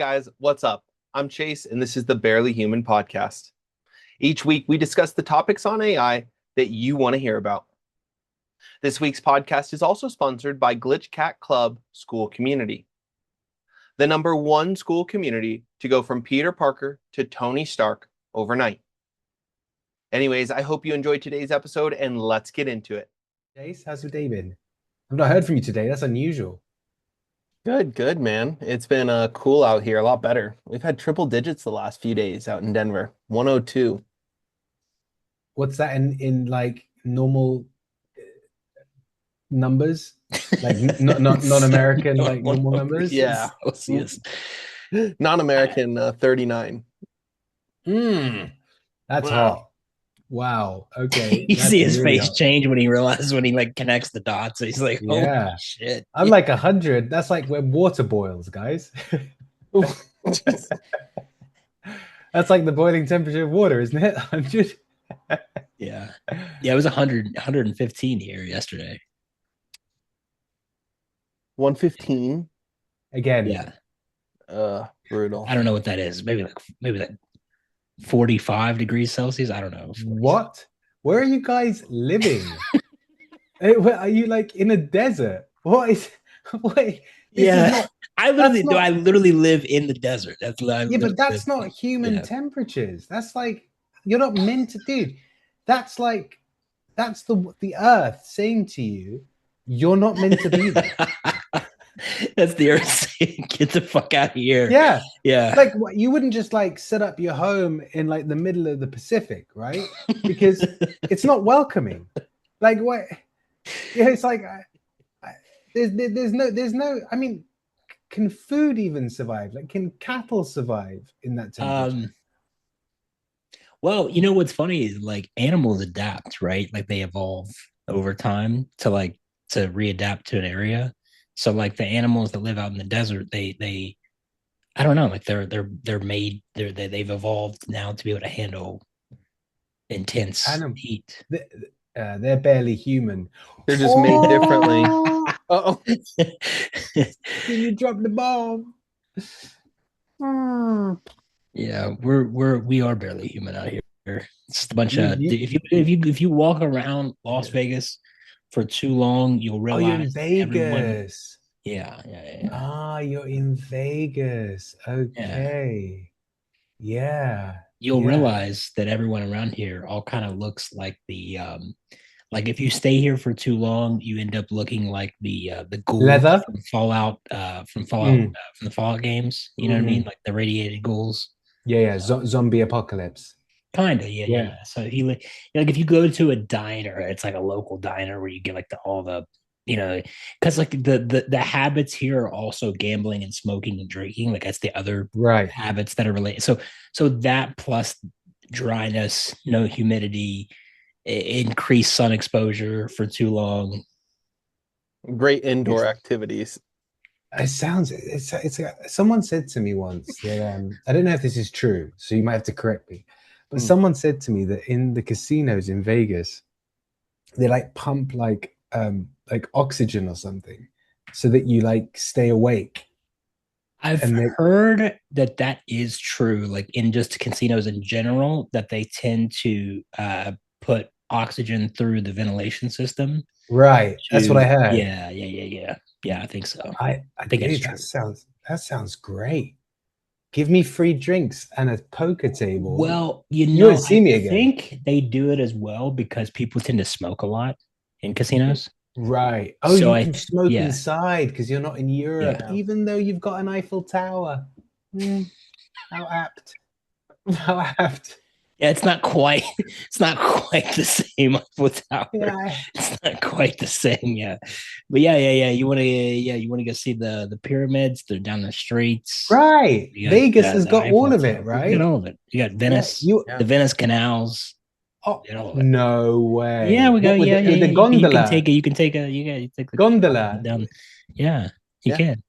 guys, what's up? I'm Chase, and this is the Barely Human podcast. Each week, we discuss the topics on AI that you want to hear about. This week's podcast is also sponsored by Glitch Cat Club Skool Community, the #1 school community to go from Peter Parker to Tony Stark overnight. Anyways, I hope you enjoyed today's episode, and let's get into it. Chase, how's your day been? I've not heard from you today. That's unusual. Good, man. It's been cool out here, a lot better. We've had triple digits the last few days out in Denver, 102. What's that in like normal numbers? Like not non-American, like normal numbers? Yeah. Celsius. Non-American 39. That's Wow. hot. Wow. Okay. You That's see his really face hot. change when he realizes when he like connects the dots. He's like, "Oh Yeah. shit!" I'm like 100. That's like when water boils, guys. That's like the boiling temperature of water, isn't it? 100. Yeah. It was 115 here yesterday. 115. Again. Yeah. Brutal. I don't know what that is. Maybe like 45 degrees Celsius. I don't know. What? Where are you guys living? Are you like in a desert? What is? Wait. Yeah. I literally live in the desert. That's Yeah, but that's not human temperatures. That's like you're not meant to, dude. That's the earth saying to you, you're not meant to be there. That's the earth saying, "Get the fuck out of here." Yeah. Yeah. Like you wouldn't just like set up your home in like the middle of the Pacific, right? Because it's not welcoming. Like what? Yeah, it's like there's no. I mean, can food even survive? Like, can cattle survive in that temperature? Well, you know what's funny is like animals adapt, right? Like they evolve over time to readapt to an area. So like the animals that live out in the desert, they I don't know, like they've evolved now to be able to handle intense heat. They're barely human. They're just made differently. Uh-oh. Can you drop the bomb? Yeah, we are barely human out here. It's just a bunch of if you walk around Las Vegas for too long, you'll realize you're in Vegas. Yeah. Ah, you're in Vegas. Okay. Yeah. You'll realize that everyone around here all kind of looks like like if you stay here for too long, you end up looking like the ghouls Leather from Fallout from the Fallout games. You know what I mean? Like the radiated ghouls. Yeah. Zombie apocalypse. Kind of, yeah. So like if you go to a diner, it's like a local diner where you get like all the because like the habits here are also gambling and smoking and drinking. Like that's the other habits that are related. So that plus dryness, no humidity, increased sun exposure for too long. Great indoor activities. Someone said to me once that I don't know if this is true, so you might have to correct me. But someone said to me that in the casinos in Vegas, they like pump like oxygen or something so that you like stay awake. I've heard that is true, like in just casinos in general, that they tend to put oxygen through the ventilation system. Right. That's what I heard. Yeah, I think so. I think that sounds great. Give me free drinks and a poker table. Well, you'll see me again. I think they do it as well because people tend to smoke a lot in casinos. Right. Oh, so you can smoke inside because you're not in Europe, even though you've got an Eiffel Tower. How apt. How apt. Yeah, it's not quite the same Eiffel Tower. Yeah. It's not quite the same, yeah. But yeah. You wanna go see the pyramids, they're down the streets. Right. Vegas has got all of it, right? You got all of it. You got Venice, the Venice canals. Oh, no way. Yeah, we go. With the gondola. You can take the gondola down. Yeah, you can.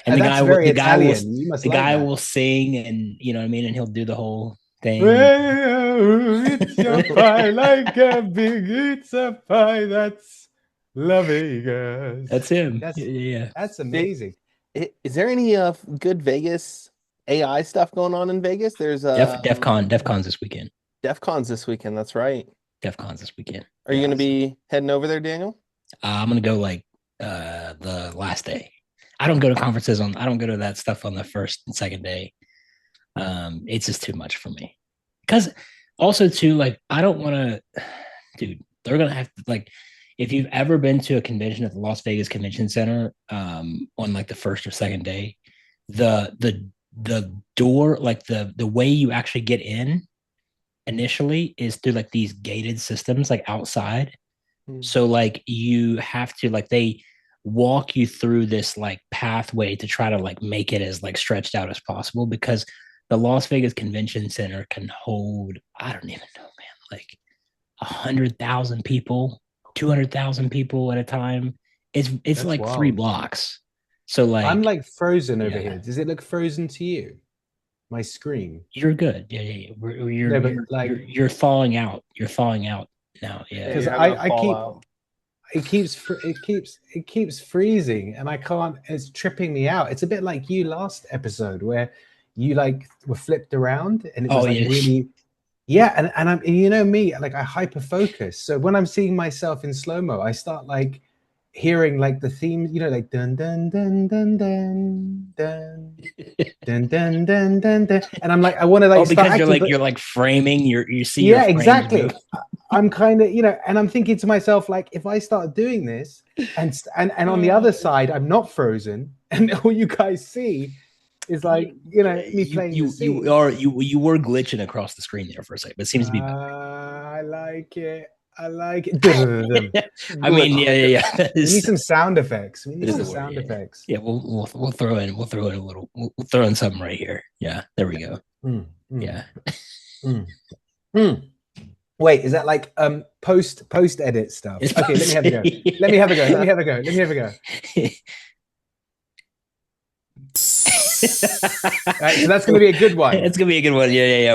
And the guy will sing, and you know what I mean, and he'll do the whole thing. It's your pie like a big pizza pie. That's La Vegas. That's him. That's amazing. Is there any good Vegas AI stuff going on in Vegas. There's DEF CON's this weekend. DEF CON's this weekend. That's right. DEF CON's this weekend. Are you going to be heading over there, Daniel? I'm gonna go like the last day. I don't go to conferences I don't go to that stuff on the first and second day. It's just too much for me. Because also too, like, I don't want to, dude, they're gonna have to, like, if you've ever been to a convention at the Las Vegas Convention Center, on like the first or second day, the door, like the way you actually get in initially is through like these gated systems like outside. So like you have to, like, they walk you through this like pathway to try to like make it as like stretched out as possible, because the Las Vegas Convention Center can hold, I don't even know, man, like 100,000 people, 200,000 people at a time. It's That's like wild. 3 blocks. So like I'm like frozen over here. Does it look frozen to you? My screen. you're good. Yeah. No, but like You're thawing out. You're thawing out now. Yeah. because you're having a I keep fallout. it keeps freezing and I can't. It's tripping me out. It's a bit like you last episode where you like were flipped around and it was like really, yeah. And I'm, and you know me, like I hyper focus. So when I'm seeing myself in slow mo, I start like hearing like the theme, you know, like dun dun dun dun dun dun dun dun dun dun dun, and I'm like, I want to like because start you're like framing. You see. yeah, your exactly. I'm kind of, you know, and I'm thinking to myself, like, if I start doing this, and on the other side, I'm not frozen, and all you guys see is like, you know, me playing the scene. You were glitching across the screen there for a second, but it seems to be better. I like it. I like it. I mean, yeah. We need some sound effects. We It need is some a word, sound yeah. effects. Yeah, we'll throw in a little. We'll throw in something right here. Yeah, there we go. Yeah. Wait, is that like post edit stuff? It's Okay, let me have a go. Let me have a go. Let me have a go. Let me have a go. Right, so that's going to be a good one. It's going to be a good one. Yeah.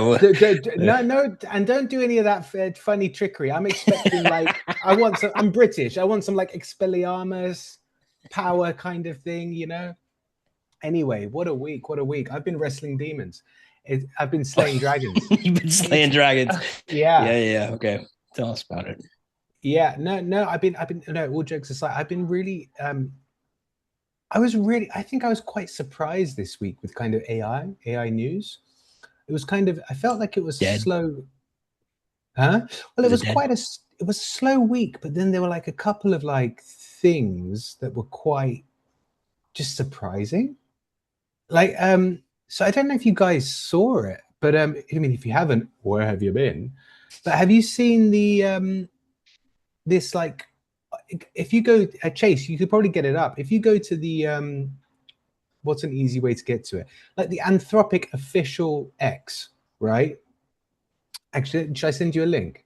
No, and don't do any of that funny trickery. I'm expecting like I'm British. I want some like Expelliarmus power kind of thing, you know. Anyway, what a week! What a week! I've been wrestling demons. I've been slaying dragons. You've been slaying dragons. Yeah. Okay, tell us about it. Yeah, no. I've been. No, all jokes aside, I've been really. I think I was quite surprised this week with kind of AI news. It was kind of, I felt like it was slow. Huh? Well, it was it was a slow week, but then there were like a couple of like things that were quite just surprising. Like, so I don't know if you guys saw it, but I mean, if you haven't, where have you been? But have you seen the this like, if you go Chase, you could probably get it up. If you go to the what's an easy way to get to it? Like the Anthropic official X, right? Actually, should I send you a link?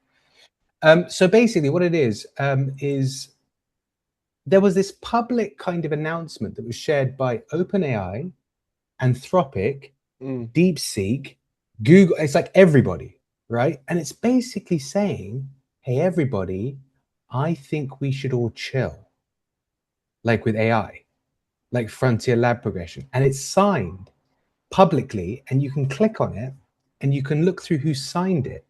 So basically, what it is there was this public kind of announcement that was shared by OpenAI, Anthropic, DeepSeek, Google. It's like everybody, right? And it's basically saying, hey, everybody, I think we should all chill, like with AI, like frontier lab progression. And it's signed publicly, and you can click on it and you can look through who signed it.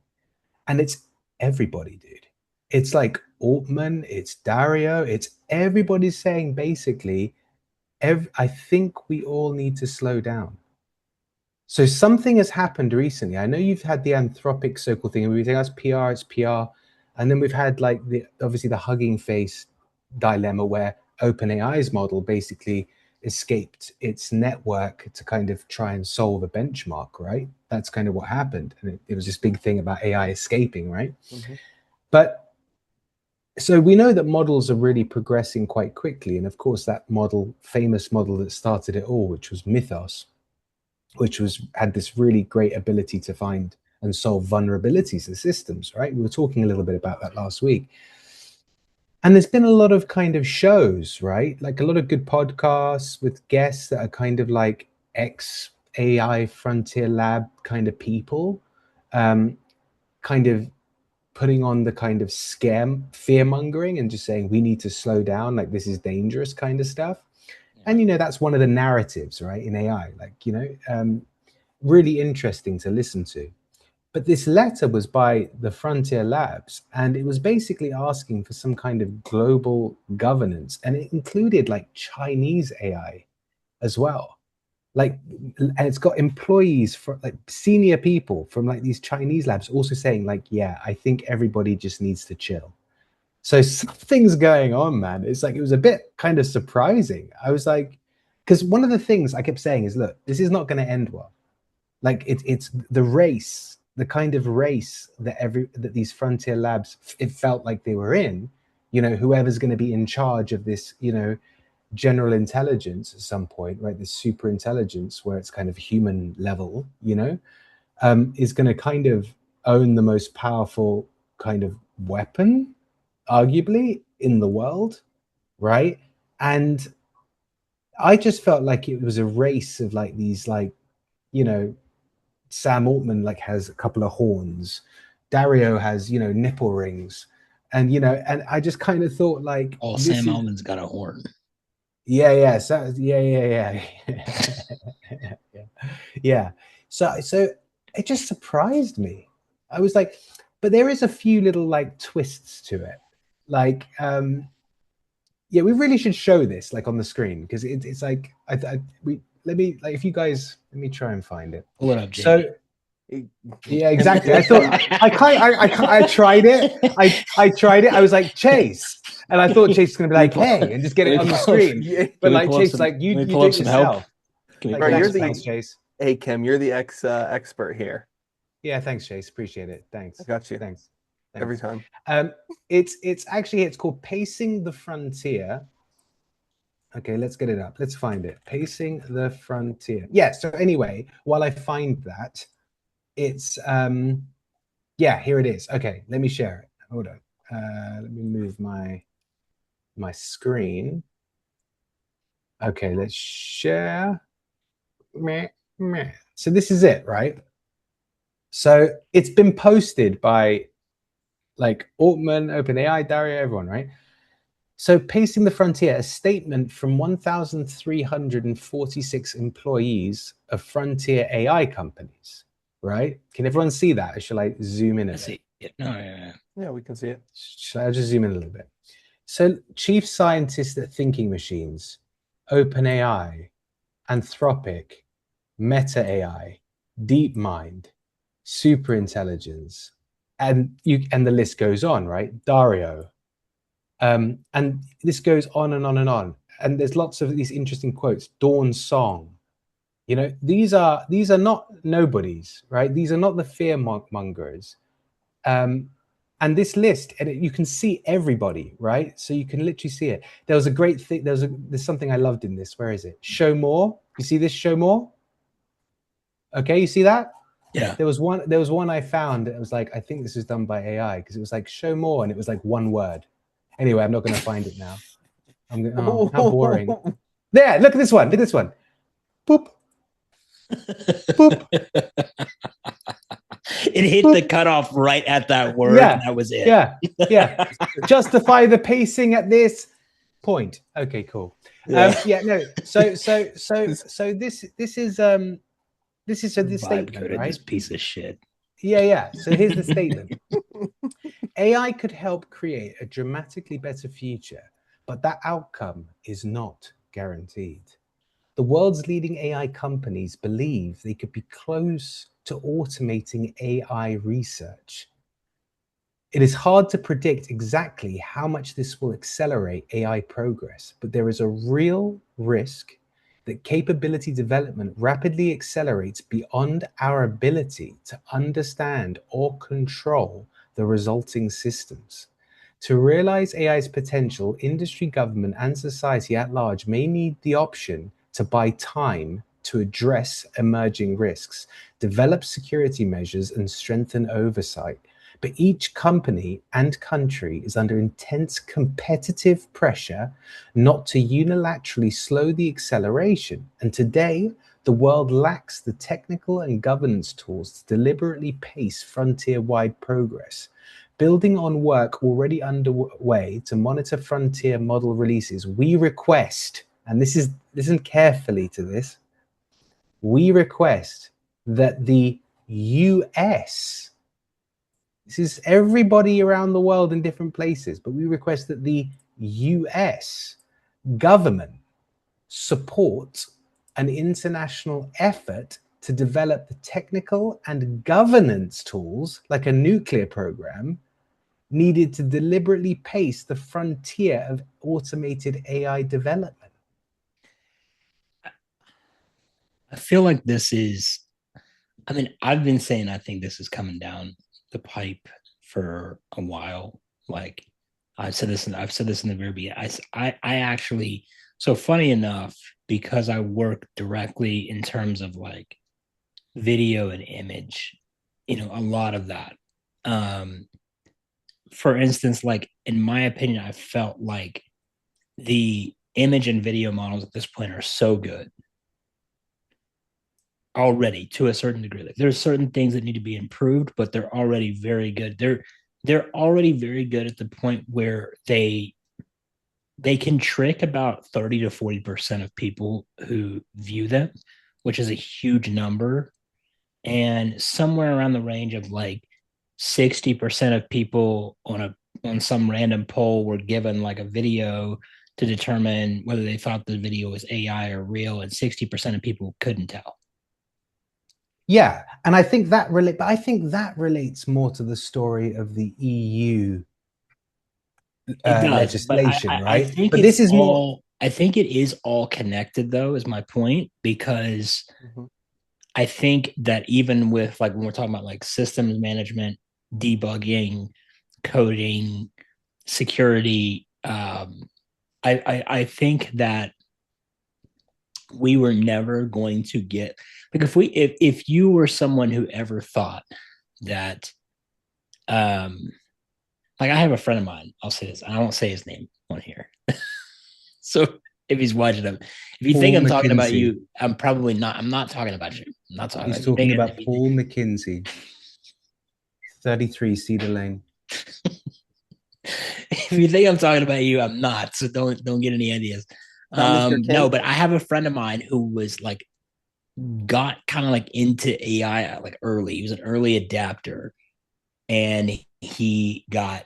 And it's everybody, dude. It's like Altman, it's Dario, it's everybody saying basically, I think we all need to slow down. So something has happened recently. I know you've had the Anthropic so-called thing, and we think that's PR, it's PR. And then we've had like obviously the Hugging Face dilemma where OpenAI's model basically escaped its network to kind of try and solve a benchmark, right? That's kind of what happened. And it was this big thing about AI escaping, right? But so we know that models are really progressing quite quickly. And of course, that famous model that started it all, which was Mythos, which had this really great ability to find and solve vulnerabilities in systems, right? We were talking a little bit about that last week. And there's been a lot of kind of shows, right? Like a lot of good podcasts with guests that are kind of like ex-AI frontier lab kind of people, kind of putting on the kind of fear-mongering and just saying, we need to slow down, like this is dangerous kind of stuff. And, you know, that's one of the narratives, right, in AI. Like, you know, really interesting to listen to. But this letter was by the Frontier Labs, and it was basically asking for some kind of global governance, and it included like Chinese AI as well. Like, and it's got employees for like senior people from like these Chinese labs also saying like, yeah, I think everybody just needs to chill. So something's going on, man. It's like, it was a bit kind of surprising. I was like, because one of the things I kept saying is, look, this is not going to end well. Like it's the race, the kind of race that these frontier labs, it felt like they were in, whoever's going to be in charge of this, general intelligence at some point, right? This super intelligence where it's kind of human level, is going to kind of own the most powerful kind of weapon, arguably, in the world, right? And I just felt like it was a race of like these, like, Sam Altman like has a couple of horns, Dario has, nipple rings, and and I just kind of thought like, Sam Altman's got a horn. Yeah. So yeah. Yeah. So it just surprised me. I was like, but there is a few little like twists to it. Like, yeah, we really should show this like on the screen, because it's like if you guys, let me try and find it. Pull it up, Jay. So yeah, exactly. I thought I tried it. I tried it. I was like, Chase, and I thought Chase was gonna be like, hey, and just get it on the screen. But like Chase, like you do it yourself. Like, thanks, Chase. Hey Kim, you're the expert here. Yeah, thanks, Chase. Appreciate it. Thanks. I got you. Thanks. Every time. It's called Pacing the Frontier. Okay, let's get it up. Let's find it. Pacing the Frontier. Yeah. So anyway, while I find that, it's yeah, here it is. Okay, let me share it. Hold on. Let me move my screen. Okay, let's share. So this is it, right? So it's been posted by like Altman, OpenAI, Dario, everyone, right? So Pacing the Frontier, a statement from 1,346 employees of frontier AI companies, right? Can everyone see that? Or shall I zoom in a bit? Yeah, we can see it. Shall I just zoom in a little bit? So chief scientists at Thinking Machines, OpenAI, Anthropic, Meta AI, DeepMind, Superintelligence, and the list goes on, right? Dario, and this goes on and on and on. And there's lots of these interesting quotes. Dawn Song, these are not nobodies, right? These are not the fear mongers. And this list, and you can see everybody, right? So you can literally see it. There was a great thing. There's something I loved in this. Where is it? Show more. You see this? Show more. Okay, you see that? Yeah. There was one I found. It was like, I think this is done by AI, because it was like show more, and it was like one word. Anyway, I'm not going to find it now. Oh, how boring. There, look at this one. Look at this one. Boop. Boop. It hit the cutoff right at that word. Yeah, that was it. Yeah. Justify the pacing at this point. Okay, cool. Yeah, no. So this is this statement, right? This piece of shit. Yeah. So here's the statement. AI could help create a dramatically better future, but that outcome is not guaranteed. The world's leading AI companies believe they could be close to automating AI research. It is hard to predict exactly how much this will accelerate AI progress, but there is a real risk that capability development rapidly accelerates beyond our ability to understand or control the resulting systems. To realize AI's potential, industry, government, and society at large may need the option to buy time to address emerging risks, develop security measures, and strengthen oversight. But each company and country is under intense competitive pressure not to unilaterally slow the acceleration. And today, the world lacks the technical and governance tools to deliberately pace frontier-wide progress. Building on work already underway to monitor frontier model releases, we request, and listen carefully to this, we request that the US, this is everybody around the world in different places, but we request that the US government support an international effort to develop the technical and governance tools, like a nuclear program, needed to deliberately pace the frontier of automated AI development. I feel like this is, I mean, I've been saying I think this is coming down the pipe for a while. Like I've said this in the very beginning. I actually, so funny enough, because I work directly in terms of like video and image, a lot of that. Um, for instance, like in my opinion, I felt like the image and video models at this point are so good already to a certain degree. Like there's certain things that need to be improved, but they're already very good. They're already very good at the point where they can trick about 30 to 40% of people who view them, which is a huge number. And somewhere around the range of like 60% of people on some random poll were given like a video to determine whether they thought the video was AI or real, and 60% of people couldn't tell. Yeah, and I think that relates more to the story of the EU It does, but legislation, I right? think But it's this is more. all. I think it is all connected, though. Is my point, because I think that even with like when we're talking about like systems management, debugging, coding, security, I think that we were never going to get, like, if you were someone who ever thought that like I have a friend of mine, I'll say this, I won't say his name on here. So if he's watching him, if you think Paul I'm talking about McKinsey. you, I'm probably not. I'm not talking about you. I'm not talking He's about you. talking about Paul McKinsey, 33 Cedar Lane. If you think I'm talking about you, I'm not. So don't get any ideas. No, but I have a friend of mine who was like got kind of like into AI like early. He was an early adapter, and he got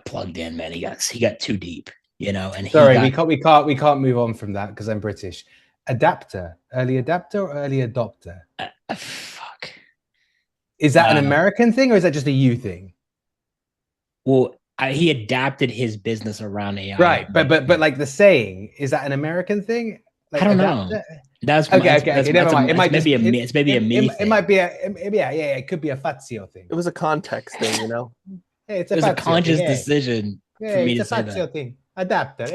plugged in, man. He got too deep, and Sorry, we can't move on from that because I'm British. Adapter, early adapter or early adopter? Fuck. Is that an American thing or is that just a you thing? Well, he adapted his business around AI. Right, but like the saying, is that an American thing? Like, I don't know. That's okay. Never mind. It might maybe just it's maybe a me. It might be yeah. It could be a Fazio thing. It was a context thing, Hey, it was a conscious decision for me to say that. Thing. Adapter.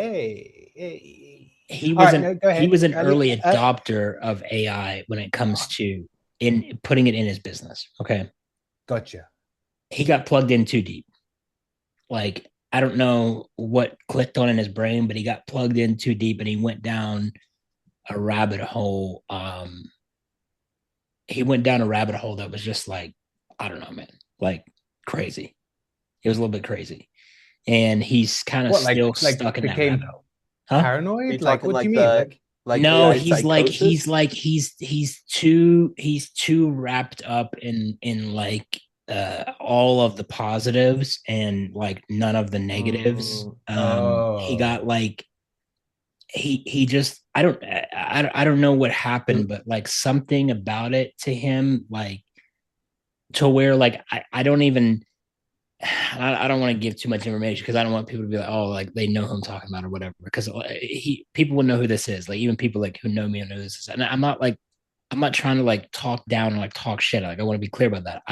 He was an early adopter of AI when it comes to in putting it in his business. Okay, gotcha. He got plugged in too deep. Like I don't know what clicked on in his brain, but he got plugged in too deep, and he went down a rabbit hole. He went down a rabbit hole that was just like, I don't know, man, like crazy. It was a little bit crazy, and he's kind of still stuck in that rabbit hole. Huh? Paranoid? Like, what do you mean? No, he's too wrapped up in like all of the positives and like none of the negatives. He got like he just I don't know what happened, but like something about it to him, like to where like I don't even I don't want to give too much information because I don't want people to be like, oh, like they know who I'm talking about or whatever. Because people will know who this is. Like even people like who know me and know this is. And I'm not trying to like talk down or like talk shit. Like I want to be clear about that.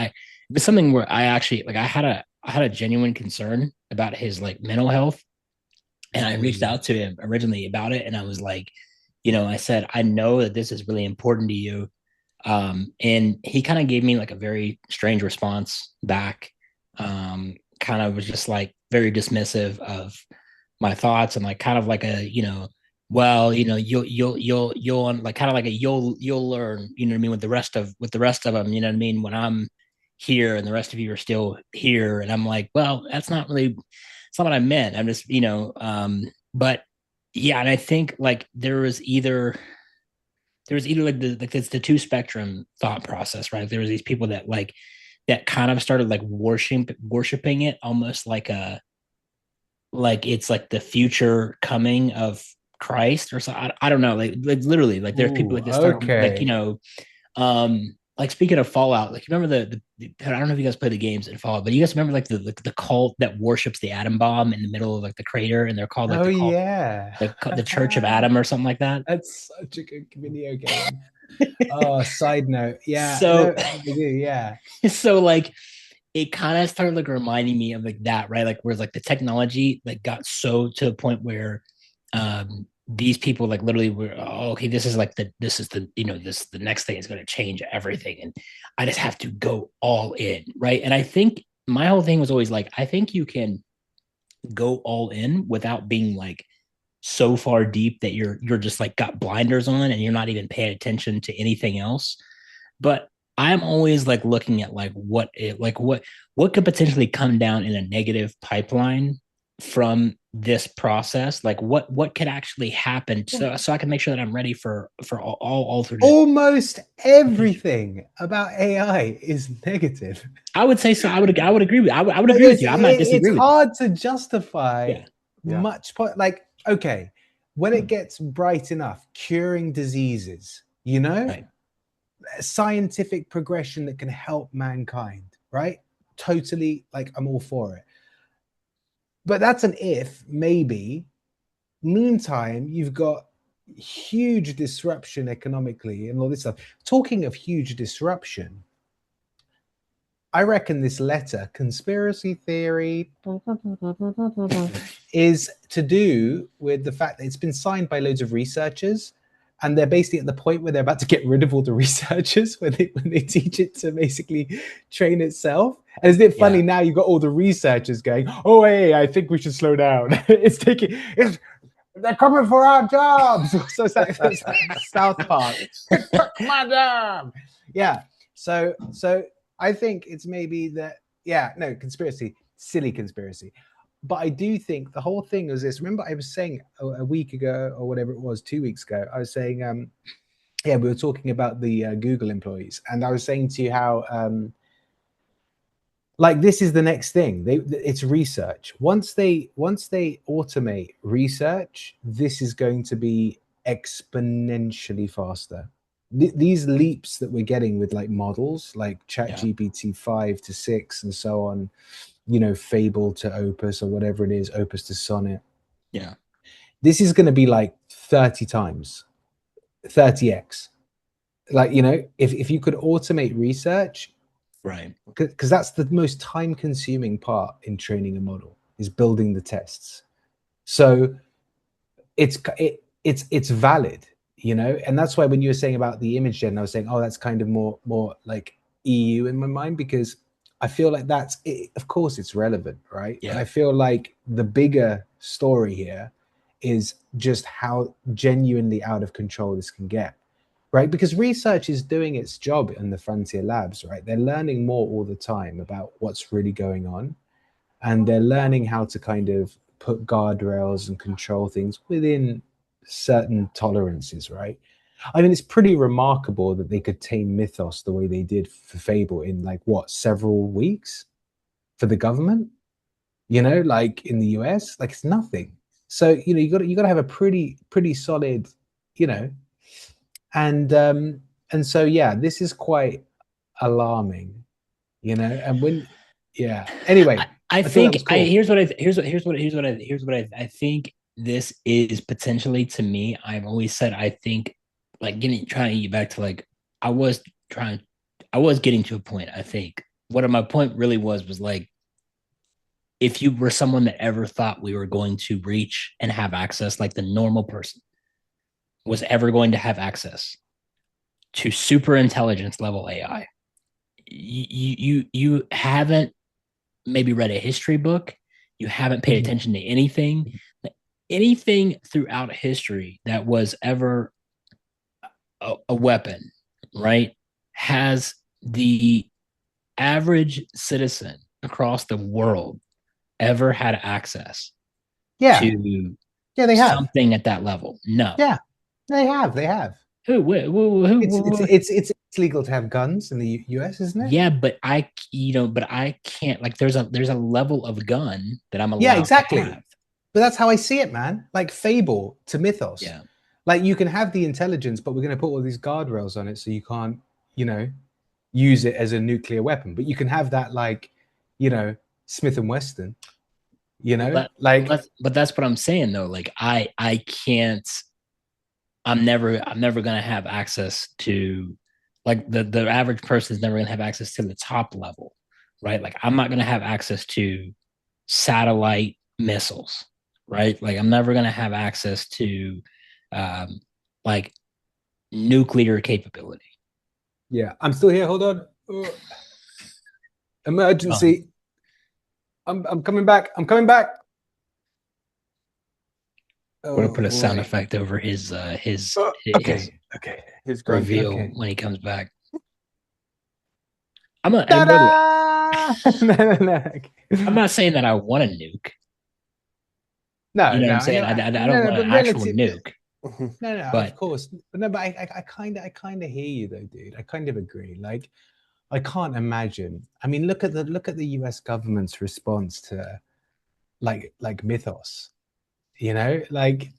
It's something where I actually like I had a genuine concern about his like mental health, and I reached out to him originally about it, and I was like, I said I know that this is really important to you, and he kind of gave me like a very strange response back. Kind of was just like very dismissive of my thoughts and like kind of like a well you'll like kind of like a you'll learn, you know what I mean, with the rest of them, you know what I mean, when I'm here and the rest of you are still here. And I'm like, well, it's not what I meant. I'm just but yeah. And I think like there was either there's either it's the two spectrum thought process, right? There was these people that that kind of started like worshiping it almost like it's like the future coming of Christ or something. I don't know. Like literally, like there's people Ooh, like that start like, okay. like speaking of Fallout, like you remember I don't know if you guys play the games in Fallout, but you guys remember like the cult that worships the atom bomb in the middle of like the crater, and they're called like Oh yeah. the Church of Adam or something like that. That's such a good video game. Oh, side note. Yeah, So no, they do, yeah. so like it kind of started like reminding me of like that, right? Like where like the technology like got so to the point where these people like literally were, oh, okay, this is the the next thing is going to change everything, and I just have to go all in, right? And I think my whole thing was always like, I think you can go all in without being like so far deep that you're just like got blinders on and you're not even paying attention to anything else. But I'm always like looking at like what could potentially come down in a negative pipeline from this process. Like what could actually happen, so I can make sure that I'm ready for all alternate. Almost everything about AI is negative. I would say so. I would agree with I would Like, agree with you. I'm not it's disagreeing with you. hard to justify Yeah. Yeah. much like, okay, when it gets bright enough, curing diseases, Right. scientific progression that can help mankind, right? Totally, like, I'm all for it. But that's an if, maybe. Meantime, you've got huge disruption economically and all this stuff. Talking of huge disruption, I reckon this letter, conspiracy theory, is to do with the fact that it's been signed by loads of researchers, and they're basically at the point where they're about to get rid of all the researchers when they teach it to basically train itself. And isn't it funny now you've got all the researchers going, oh, hey, I think we should slow down. They're coming for our jobs. So it's like South Park. They took my job. Yeah. So I think it's maybe that, no, conspiracy, silly conspiracy. But I do think the whole thing was this. Remember, I was saying a week ago or whatever it was, 2 weeks ago, I was saying, we were talking about the Google employees. And I was saying to you how, like, this is the next thing. It's research. Once they automate research, this is going to be exponentially faster. These leaps that we're getting with like models like ChatGPT 5 to 6 and so on, Fable to Opus or whatever it is, Opus to Sonnet. Yeah. This is going to be like 30 times, 30x. Like, if you could automate research, Right. Because that's the most time consuming part in training a model, is building the tests. So it's valid, and that's why when you were saying about the image gen, I was saying, oh, that's kind of more like EU in my mind, because I feel like that's it. Of course it's relevant, right? Yeah. And I feel like the bigger story here is just how genuinely out of control this can get. Right, because research is doing its job in the frontier labs, right? They're learning more all the time about what's really going on, and they're learning how to kind of put guardrails and control things within certain tolerances, right? I mean, it's pretty remarkable that they could tame Mythos the way they did for Fable in like several weeks for the government, like in the US, like it's nothing. So, you got to have a pretty solid, and so this is quite alarming, and when anyway, I thought that think was cool. here's what I think this is potentially, to me. I've always said, I think, like, trying to get back to like, I was getting to a point. I think what my point really was like, if you were someone that ever thought we were going to reach and have access, like the normal person was ever going to have access to super intelligence level AI, you haven't maybe read a history book, you haven't paid attention to anything throughout history that was ever a weapon, right? Has the average citizen across the world ever had access to they have something at that level? No. they have It's legal to have guns in the US, isn't it? Yeah, but I can't. Like, there's a level of gun that I'm Yeah, allowed to exactly. have. But that's how I see it, man. Like fable to mythos. Yeah. Like you can have the intelligence, but we're going to put all these guardrails on it so you can't, use it as a nuclear weapon. But you can have that, like, Smith and Wesson. But that's what I'm saying though. Like, I can't. I'm never gonna have access to, like, the average person is never gonna have access to the top level, right? Like, I'm not gonna have access to satellite missiles, right? Like, I'm never gonna have access to like nuclear capability. Yeah, I'm still here. Hold on. Emergency. I'm coming back. I'm coming back. We're gonna put a sound effect over his okay. His reveal okay. when he comes back. I'm not. I'm not saying that I want a nuke. No, You know what I'm saying? I don't want an actual nuke. No, but of course. But no, but I kind of hear you though, dude. I kind of agree. Like, I can't imagine. I mean, look at the US government's response to like mythos. Like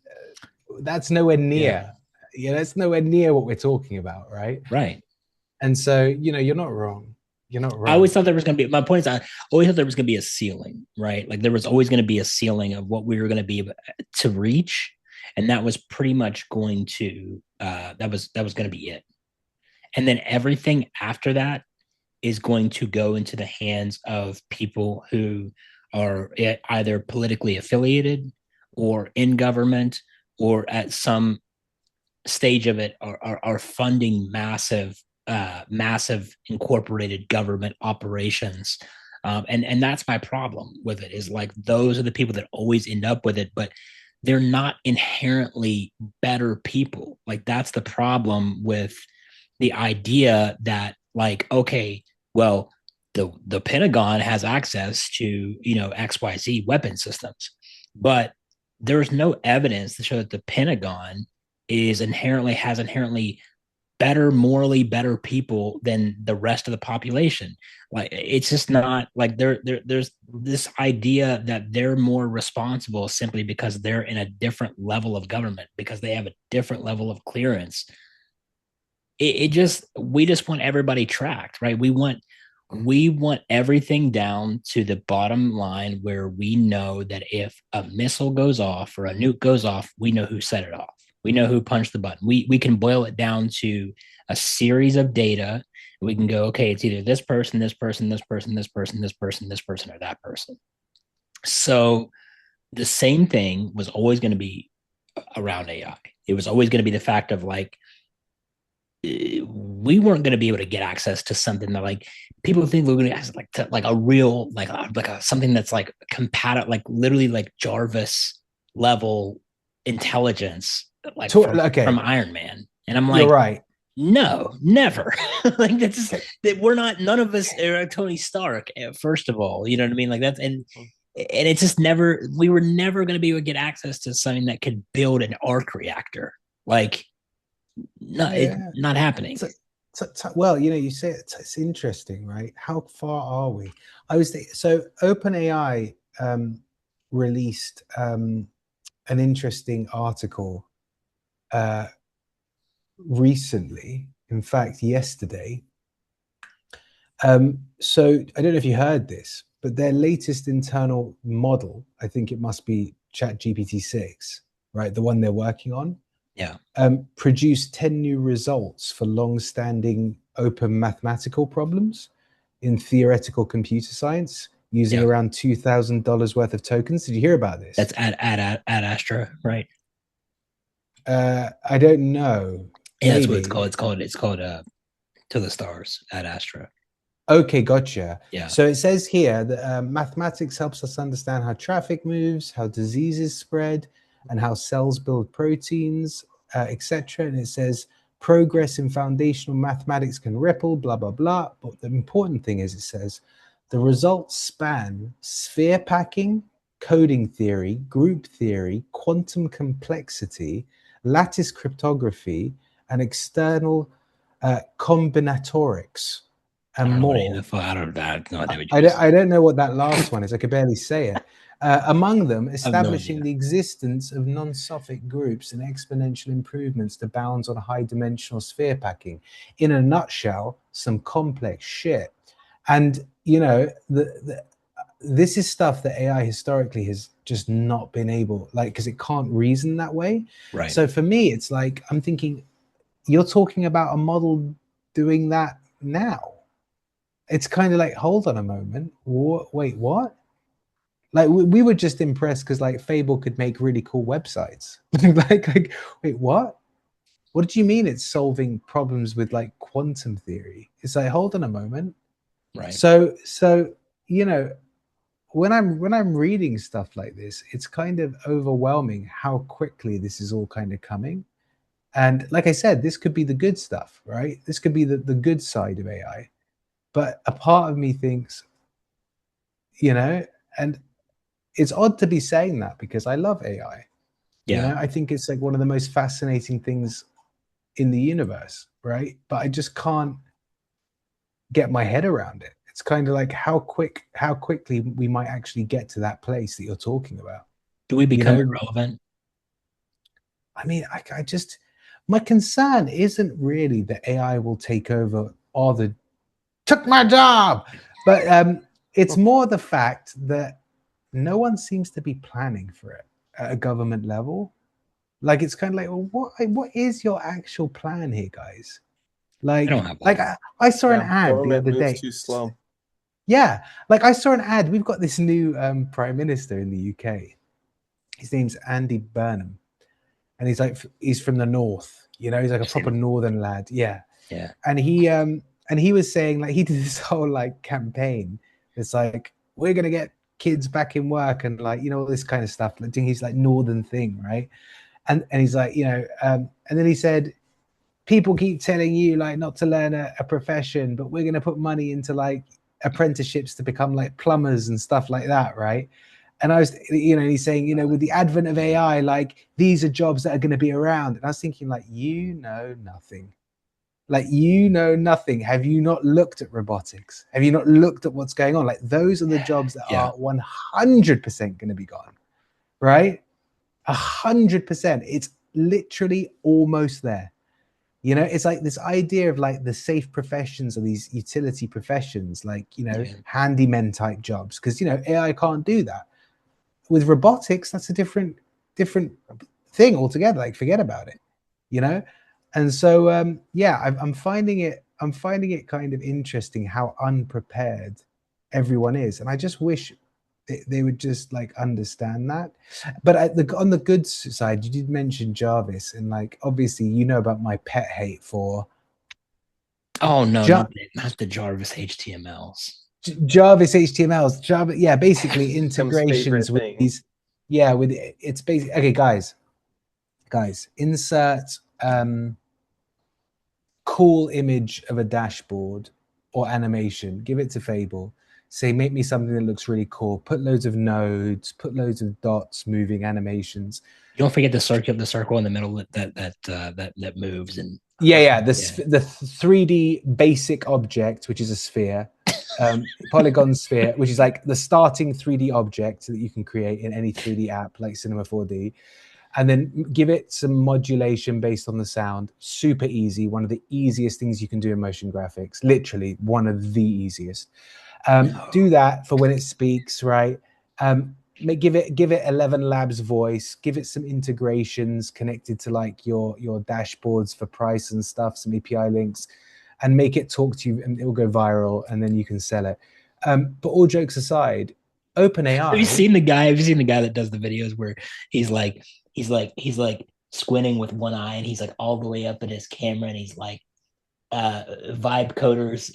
that's nowhere near. That's nowhere near what we're talking about, right? Right. And so, you're not wrong. You're not wrong. I always thought there was going to be, my point is, I always thought there was going to be a ceiling, right? Like, there was always going to be a ceiling of what we were going to be able to reach. And that was pretty much going to, that was going to be it. And then everything after that is going to go into the hands of people who are either politically affiliated or in government, or at some stage of it are funding massive incorporated government operations. And that's my problem with it, is like, those are the people that always end up with it, but they're not inherently better people. Like, that's the problem with the idea that, like, okay, well, the Pentagon has access to, XYZ weapon systems, but there's no evidence to show that the Pentagon has inherently morally better people than the rest of the population. Like, it's just not like there's this idea that they're more responsible simply because they're in a different level of government, because they have a different level of clearance. We just want everybody tracked, right? We want everything down to the bottom line, where we know that if a missile goes off or a nuke goes off, we know who set it off. We know who punched the button. We can boil it down to a series of data. We can go, okay, it's either this person, this person, this person, this person, this person, this person, or that person. So the same thing was always going to be around AI. It was always going to be the fact of, like, we weren't going to be able to get access to something that, like, people think we're going to access, like, to, like, a real, like something that's like compatible, like literally like Jarvis level intelligence, like from Iron Man. And I'm like, you're right. No, never. Like, that's that we're not. None of us are Tony Stark. First of all, you know what I mean. Like, that's and it's just never. We were never going to be able to get access to something that could build an arc reactor. Like, it's not happening. Well, you say it's interesting, right? How far are we? I was so OpenAI released an interesting article recently, in fact yesterday. So I don't know if you heard this, but their latest internal model, I think it must be ChatGPT 6, right? The one they're working on. Yeah. Produced 10 new results for long-standing open mathematical problems in theoretical computer science, using around $2,000 worth of tokens. Did you hear about this? That's at Astra, right? I don't know. Yeah, that's what it's called. It's called To the Stars at Astra. Okay, gotcha. Yeah. So it says here that mathematics helps us understand how traffic moves, how diseases spread, and how cells build proteins, etc. And it says progress in foundational mathematics can ripple, blah, blah, blah. But the important thing is, it says the results span sphere packing, coding theory, group theory, quantum complexity, lattice cryptography, and external combinatorics and I don't know more. I don't know what that last one is. I could barely say it. Among them, establishing idea. the existence of non-sophic groups and exponential improvements to bounds on high-dimensional sphere packing. In a nutshell, some complex shit. And, you know, this is stuff that AI historically has just not been able, like, because it can't reason that way. Right. So for me, it's like, I'm thinking, you're talking about a model doing that now. It's kind of like, hold on a moment. Wait, what? Like we were just impressed because like Fable could make really cool websites. like, wait, what? What did you mean it's solving problems with like quantum theory? It's like, hold on a moment. Right. So you know, when I'm reading stuff like this, it's kind of overwhelming how quickly this is all kind of coming. And like I said, this could be the good stuff, right? This could be the good side of AI. But a part of me thinks, you know, and it's odd to be saying that because I love AI. Yeah. You know, I think it's like one of the most fascinating things in the universe, right? But I just can't get my head around it. It's kind of like how quickly we might actually get to that place that you're talking about. Do we become irrelevant? I mean, I just, my concern isn't really that AI will take over or the took my job, but it's more the fact that no one seems to be planning for it at a government level. Like it's kind of like, well, what is your actual plan here, guys? Like, I saw an ad the other day. Too slow. Yeah, like I saw an ad. We've got this new prime minister in the UK. His name's Andy Burnham, and he's from the north. You know, he's like a proper northern lad. Yeah, yeah. And he was saying like he did this whole like campaign. It's like we're gonna get kids back in work and like you know all this kind of stuff. Like doing his like northern thing, right? And he's like and then he said people keep telling you like not to learn a profession, but we're gonna put money into like apprenticeships to become like plumbers and stuff like that, right? And I was, he's saying, with the advent of AI, like these are jobs that are going to be around. And I was thinking, like, you know nothing. Like, you know nothing. Have you not looked at robotics? Have you not looked at what's going on? Like, those are the jobs that are 100% going to be gone, right? 100%. It's literally almost there. It's like this idea of like the safe professions or these utility professions, like, handyman type jobs. Because, AI can't do that. With robotics, that's a different thing altogether. Like, forget about it, And so, I'm finding it kind of interesting how unprepared everyone is. And I just wish they would just like understand that. But on the good side, you did mention Jarvis, and like obviously about my pet hate for. Oh no, not the Jarvis HTMLs. Jarvis HTMLs, Java, yeah, basically integrations with these. Yeah, with it's basically okay, guys. Insert cool image of a dashboard or animation. Give it to Fable. Say, make me something that looks really cool. Put loads of nodes. Put loads of dots, moving animations. You don't forget the circle in the middle that moves and. Yeah. The 3D basic object, which is a sphere. Polygon sphere, which is like the starting 3D object that you can create in any 3D app like Cinema 4D. And then give it some modulation based on the sound. Super easy. One of the easiest things you can do in motion graphics. Literally one of the easiest. Do that for when it speaks, right? Give it 11 Labs voice. Give it some integrations connected to like your dashboards for price and stuff, some API links, and make it talk to you, and it will go viral, and then you can sell it. But all jokes aside, OpenAI. Have you seen the guy that does the videos where he's like squinting with one eye and he's like all the way up in his camera and he's like vibe coders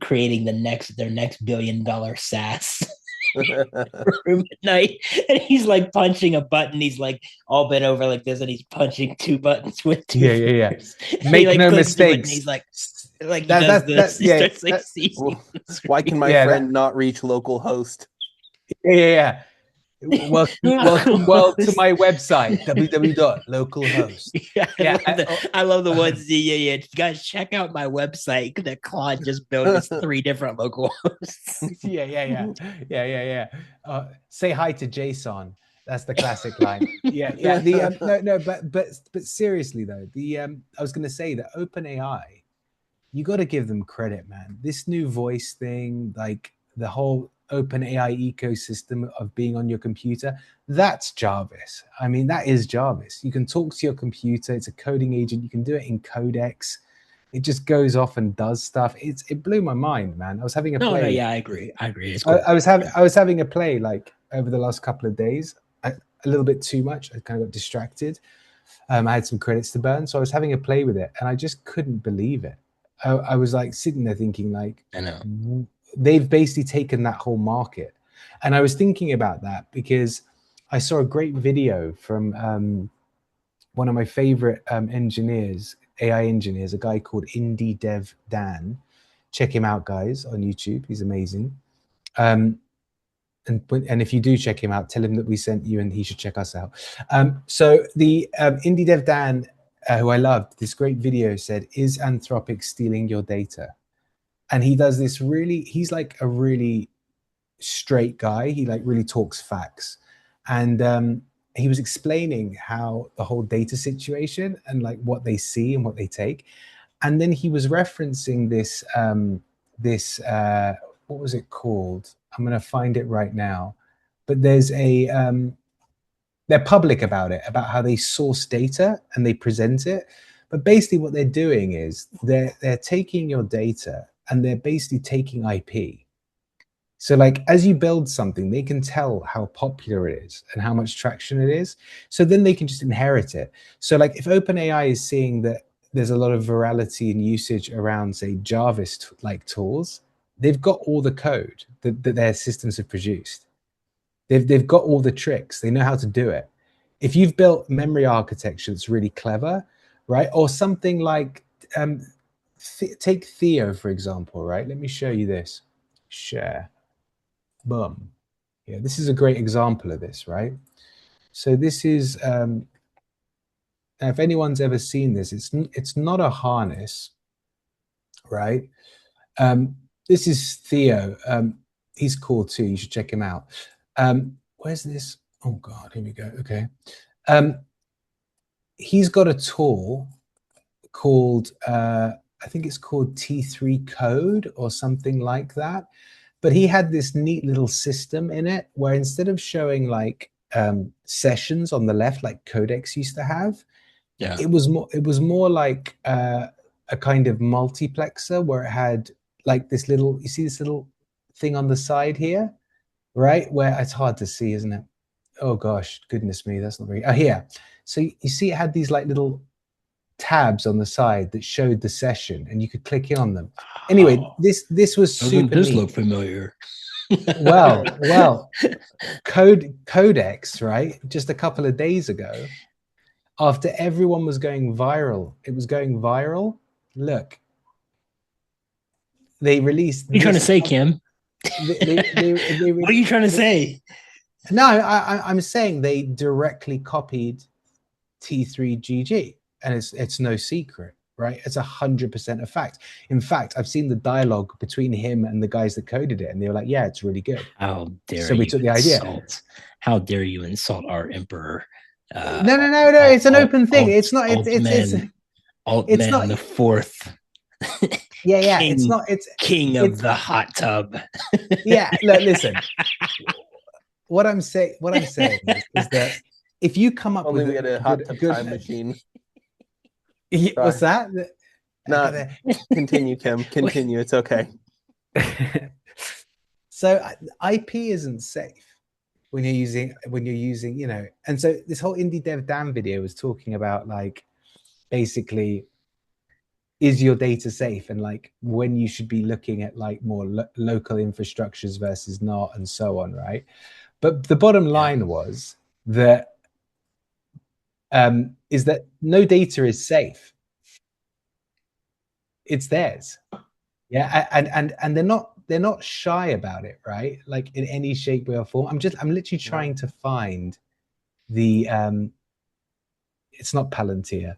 creating their next $1 billion SaaS room at night, and he's like punching a button, he's like all bent over like this and he's punching two buttons with two fingers. Make no mistakes. He's like he does this. He starts like seizing. Why can my friend not reach local host? Yeah. welcome world to my website, www.localhost. Yeah, I love the ones. Yeah. Guys, check out my website that Claude just built. It's 3 different local hosts. Yeah. Say hi to Jason. That's the classic line. Yeah. But seriously though, I was going to say that OpenAI, you got to give them credit, man. This new voice thing, like the whole OpenAI ecosystem of being on your computer, that's Jarvis. I mean, that is Jarvis. You can talk to your computer. It's a coding agent. You can do it in Codex. It just goes off and does stuff. It blew my mind, man. I was having a play. No, yeah, I agree. It's cool. I was having a play like over the last couple of days. A little bit too much. I kind of got distracted. I had some credits to burn, so I was having a play with it, and I just couldn't believe it. I was like sitting there thinking, like, I know they've basically taken that whole market. And I was thinking about that because I saw a great video from one of my favorite engineers, AI engineers, a guy called Indie Dev Dan. Check him out, guys, on YouTube. He's amazing. And if you do check him out, tell him that we sent you and he should check us out. So the Indie Dev Dan, who I loved, this great video said, "Is Anthropic stealing your data?" And he does this he's like a really straight guy. He like really talks facts. And he was explaining how the whole data situation and like what they see and what they take. And then he was referencing this, what was it called? I'm going to find it right now. But there's they're public about it, about how they source data and they present it. But basically what they're doing is they're taking your data and they're basically taking IP. So like as you build something, they can tell how popular it is and how much traction it is. So then they can just inherit it. So like if OpenAI is seeing that there's a lot of virality and usage around, say, Jarvis like tools, they've got all the code that their systems have produced. They've got all the tricks. They know how to do it. If you've built memory architecture that's really clever, right? Or something like, take Theo, for example, right? Let me show you this. Share. Boom. Yeah, this is a great example of this, right? So this is, now if anyone's ever seen this, it's not a harness, right? This is Theo. He's cool too. You should check him out. Where's this? Oh God, here we go. Okay. He's got a tool called, I think it's called T3 Code or something like that. But he had this neat little system in it where instead of showing like sessions on the left, like Codex used to have, yeah, it was more like a kind of multiplexer where it had like this little, you see this little thing on the side here, right? Where it's hard to see, isn't it? Oh gosh, goodness me, that's not very, here. So you see it had these like little tabs on the side that showed the session and you could click in on them. Anyway, this was super Doesn't this neat. look familiar? well, Codex, right? Just a couple of days ago, after everyone was going viral, it was going viral. Look, they released. What are you trying to say, Kim? What are you trying to say? No, I'm saying they directly copied T3GG, and it's no secret, right? It's 100% a fact. In fact, I've seen the dialogue between him and the guys that coded it, and they were like, "Yeah, it's really good." How dare so we took the idea. How dare you insult our emperor? No. It's an open thing. It's not. It's Altman the fourth. Yeah. King, it's not. It's king of the hot tub. Yeah. Look, listen. What I'm saying is that if you come up Only with a hot tub time machine. What's that? No, continue, Kim. Continue. It's okay. So IP isn't safe when you're using, you know. And so this whole Indie Dev Dan video was talking about like basically, is your data safe, and like when you should be looking at like more local infrastructures versus not, and so on, right? But the bottom line was that is that no data is safe. It's theirs. Yeah, and they're not they're not shy about it, right? Like in any shape, way, or form. I'm literally trying to find the it's not Palantir.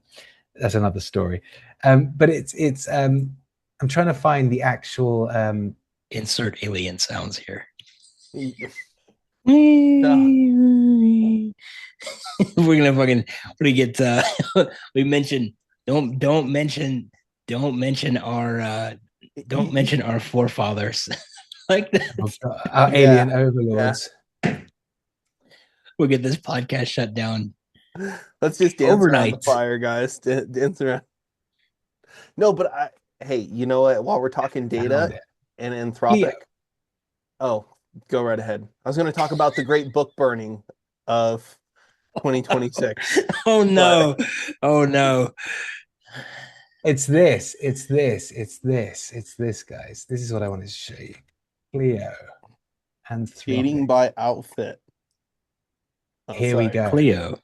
That's another story. But it's I'm trying to find the actual insert alien sounds here. We're gonna get we mentioned don't mention our forefathers like that. our alien overlords. We'll get this podcast shut down. Let's just dance around the Overnight. fire, guys. Dance around. No, but hey, you know what? While we're talking data and Anthropic, oh, go right ahead. I was going to talk about the great book burning of 2026. Oh no! Oh no! It's this, guys. This is what I wanted to show you. Clio. Anthropic. Dating by outfit. Oh, Here we go. Clio.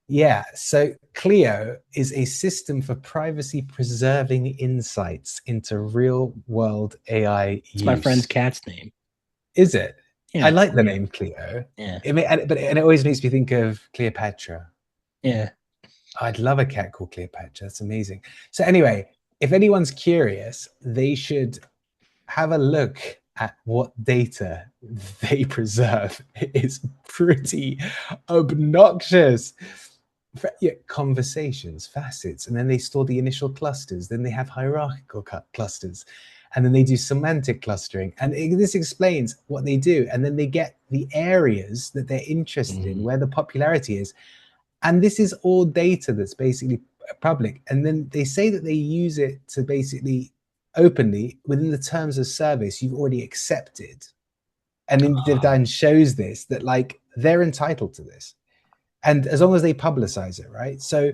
Yeah, so Clio is a system for privacy preserving insights into real world AI It's my friend's cat's name. Is it? Yeah. I like the name Clio. Yeah. And it always makes me think of Cleopatra. Yeah. I'd love a cat called Cleopatra. That's amazing. So anyway, if anyone's curious, they should have a look at what data they preserve. It is pretty obnoxious. Conversations, facets, and then they store the initial clusters. Then they have hierarchical clusters, and then they do semantic clustering. And this explains what they do. And then they get the areas that they're interested in, where the popularity is. And this is all data that's basically public. And then they say that they use it to basically openly within the terms of service you've already accepted. And then DivDine shows this, that like they're entitled to this. And as long as they publicize it, right? So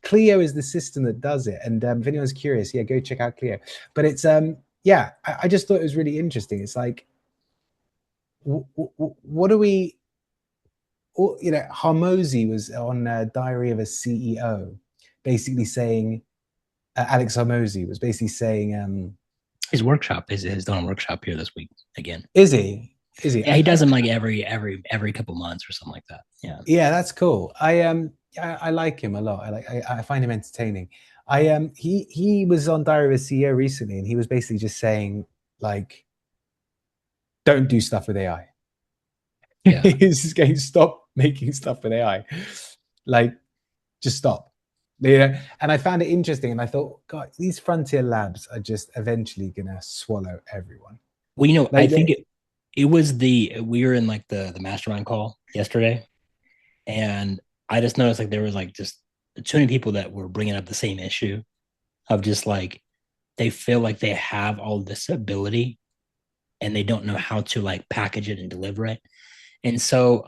Clio is the system that does it. And if anyone's curious, yeah, go check out Clio. But it's, yeah, I just thought it was really interesting. It's like, what do we, you know, Hormozy was on Diary of a CEO, basically saying, Alex Hormozy was basically saying, his workshop is done a workshop here this week again. Is he? Is he? Yeah, he does them like every couple months or something like that. Yeah. Yeah, that's cool. I like him a lot. I find him entertaining. He was on Diary of a CEO recently, and he was basically just saying like, don't do stuff with AI. Yeah. He's just going, stop making stuff with AI. Like, just stop. Yeah. And I found it interesting, and I thought, God, these frontier labs are just eventually gonna swallow everyone. Well, you know, like, I think it was we were in like the mastermind call yesterday, and I just noticed like there was like just too many people that were bringing up the same issue of just like they feel like they have all this ability and they don't know how to like package it and deliver it. And so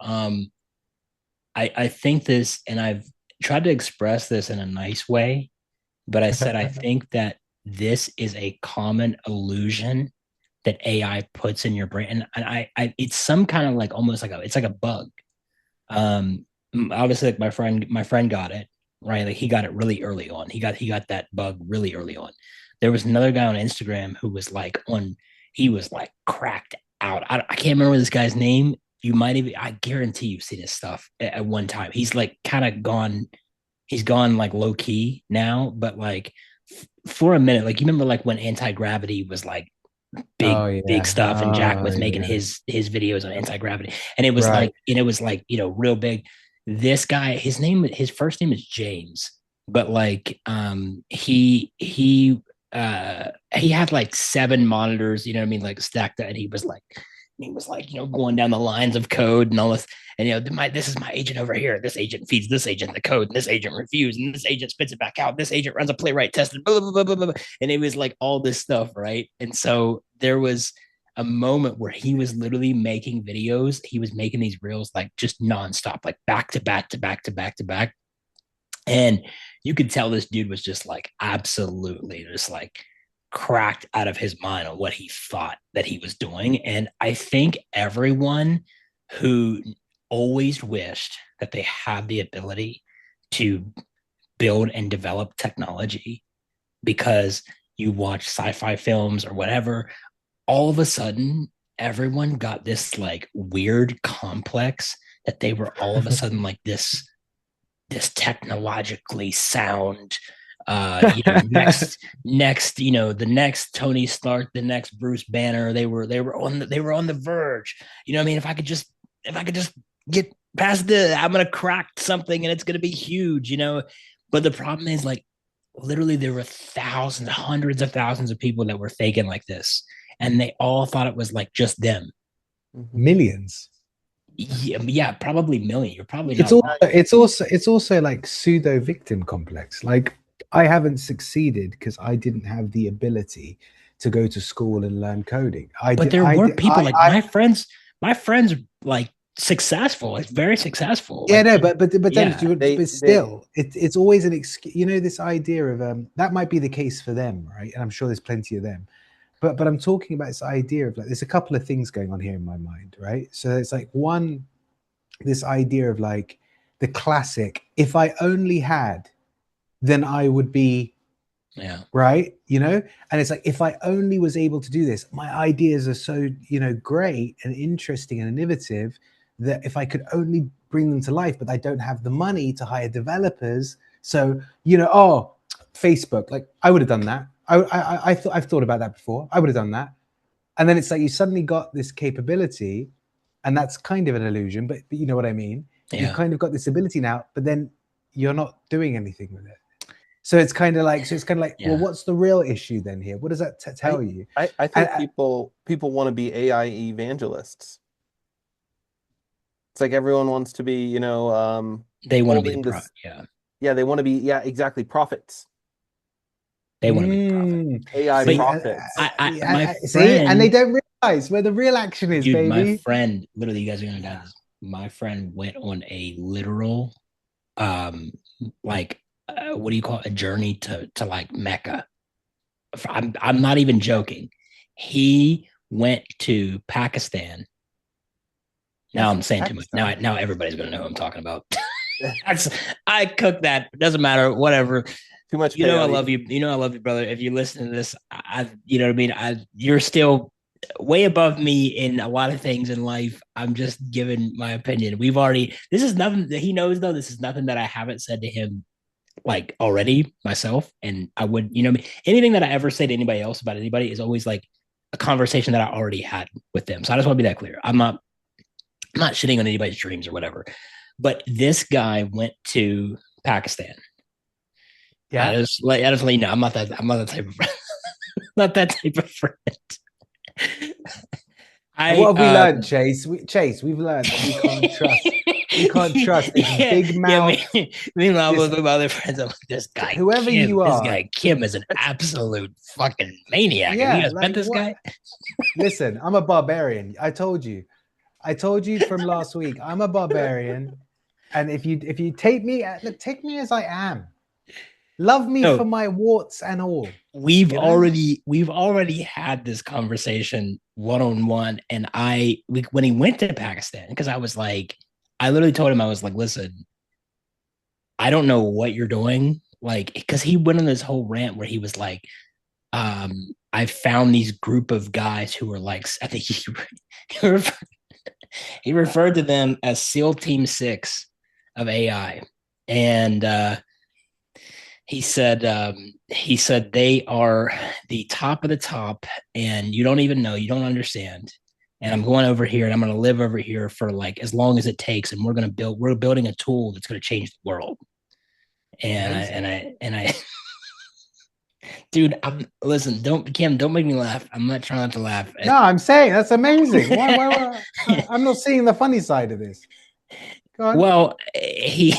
I think this, and I've tried to express this in a nice way, but I said I think that this is a common illusion that AI puts in your brain, and I it's some kind of like almost like it's like a bug. Obviously, like my friend got it right. Like he got it really early on. He got that bug really early on. There was another guy on Instagram who was like he was like cracked out. I can't remember this guy's name. You might even, I guarantee you've seen his stuff at one time. He's like kind of gone. He's gone like low key now, but like for a minute, like you remember like when Anti-Gravity was like big stuff, and Jack was making his videos on anti-gravity, and it was like, and it was like, you know, real big. This guy, his first name is James, but like he had like 7 monitors, you know what I mean, like stacked up, and he was like, you know, going down the lines of code and all this, and you know, this is my agent over here, this agent feeds this agent the code, and this agent reviews, and this agent spits it back out, this agent runs a playwright test, and blah, blah, blah, blah, blah. And it was like all this stuff, right? And so there was a moment where he was literally making videos, he was making these reels like just nonstop, like back to back to back to back to back, and you could tell this dude was just like absolutely just like cracked out of his mind on what he thought that he was doing. And I think everyone who always wished that they had the ability to build and develop technology because you watch sci-fi films or whatever, all of a sudden everyone got this like weird complex that they were all of a sudden like this technologically sound next the next Tony Stark, the next Bruce Banner. They were on the verge. I mean, if I could just get past I'm gonna crack something and it's gonna be huge. But the problem is, like, literally there were thousands, hundreds of thousands of people that were thinking like this, and they all thought it was like just them. Millions. Yeah, probably million. You're probably It's not also wrong. it's also like pseudo victim complex. Like, I haven't succeeded because I didn't have the ability to go to school and learn coding. But there were people like my friends like successful, like very successful. Yeah, Like, no, but yeah, but still, it's always an excuse. This idea of that might be the case for them, right? And I'm sure there's plenty of them. But I'm talking about this idea of, like, there's a couple of things going on here in my mind, right? So it's like, one, this idea of, like, the classic, if I only had, then I would be yeah, right, and it's like, if I only was able to do this, my ideas are so great and interesting and innovative, that if I could only bring them to life, but I don't have the money to hire developers. So Facebook, like, I would have done that. I've thought about that before. I would have done that. And then it's like, you suddenly got this capability, and that's kind of an illusion, but you know what I mean. You've yeah. kind of got this ability now, but then you're not doing anything with it. So it's kind of like, well, Yeah. what's the real issue then here? What does that tell you? I think people want to be AI evangelists. It's like everyone wants to be, They want to be the holding pro. this. Yeah, Yeah, they want to be, yeah, exactly, prophets. they want to be the prophet. AI But prophets. my See, and they friend, don't realize where the real action is, dude, my baby. friend, literally, you guys are gonna die this. My friend went on a literal, um, like, what do you call it? A journey to like Mecca. I'm not even joking. He went to Pakistan. Now I'm saying too much. Now everybody's gonna know who I'm talking about. I cooked that. Doesn't matter. Whatever. Too much. I love you. I love you, brother. If you listen to this, you know what I mean. You're still way above me in a lot of things in life. I'm just giving my opinion. This is nothing that he knows, though. This is nothing that I haven't said to him, like, already myself. And I would, anything that I ever say to anybody else about anybody is always like a conversation that I already had with them. So I just want to be that clear. I'm not shitting on anybody's dreams or whatever. But this guy went to Pakistan. Yeah. I just let you know, I'm not that type of friend. Not that type of friend. What have we learned, Chase? We've learned that we can't trust. We can't trust this big mouth. Meanwhile, with my other friends, I'm like, this guy, whoever Kim, you are, this guy Kim is an absolute fucking maniac. Yeah, Have you guys met this guy? Listen, I'm a barbarian. I told you from last week. I'm a barbarian, and if you take me, look, take me as I am. Love me for my warts and all. We've already had this conversation one-on-one, and when he went to Pakistan, because I literally told him, I was like, listen, I don't know what you're doing, like, because he went on this whole rant where he was like, I found these group of guys who were like, I think he referred to them as SEAL Team 6 of AI, and he said they are the top of the top, and you don't even know, you don't understand. And I'm going over here, and I'm going to live over here for like as long as it takes, and we're building a tool that's going to change the world. And I dude, listen, Kim, don't make me laugh. I'm not trying not to laugh. No, I'm saying that's amazing. Why I'm not seeing the funny side of this. Go on. Well, he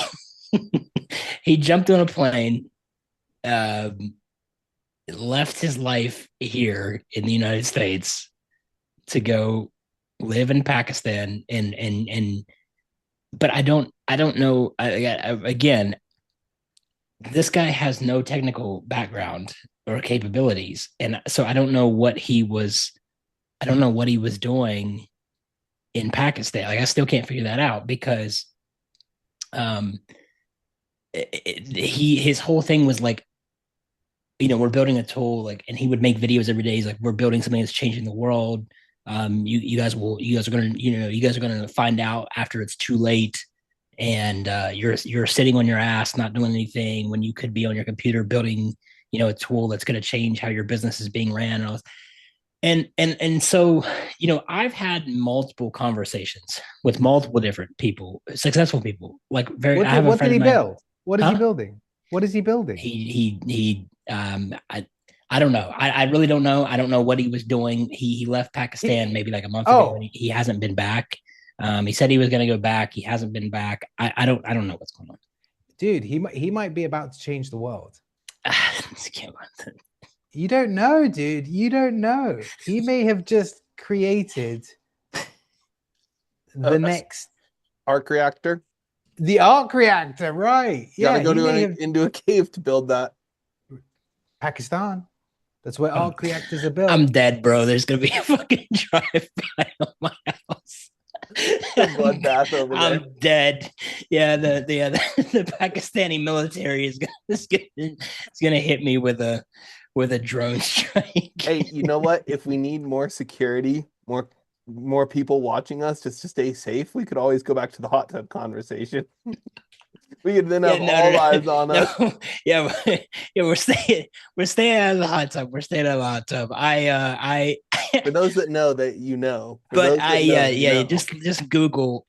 jumped on a plane, left his life here in the United States to go live in Pakistan, and but I don't know. Again, this guy has no technical background or capabilities, and so I don't know what he was doing in Pakistan. Like, I still can't figure that out, because his whole thing was like, we're building a tool, like, and he would make videos every day. He's like, we're building something that's changing the world. You guys are gonna, you guys are gonna find out after it's too late, and you're sitting on your ass not doing anything when you could be on your computer building, a tool that's going to change how your business is being ran. And so, I've had multiple conversations with multiple different people, successful people. Like, I have a What did friend he of mine. build? What is he Huh? building? What is he building? I don't know. I really don't know. I don't know what he was doing. He left Pakistan He, maybe like a month ago, and oh, he hasn't been back. He said he was going to go back. He hasn't been back. I don't know what's going on. dude, he might be about to change the world. Come on. You don't know, dude. You don't know. He may have just created the next arc reactor. the arc reactor, right? You gotta go into a cave to build that. Pakistan. That's where arc reactors are built. I'm dead, bro. There's gonna be a fucking drive-by on my house. Bloodbath over there. I'm dead. Yeah, the Pakistani military is gonna hit me with a drone strike. Hey, you know what? If we need more security, more people watching us just to stay safe, we could always go back to the hot tub conversation. We could then have all eyes on us. Yeah, we're staying out of the hot tub. We're staying out of the hot tub. For those that know that you know. But just Google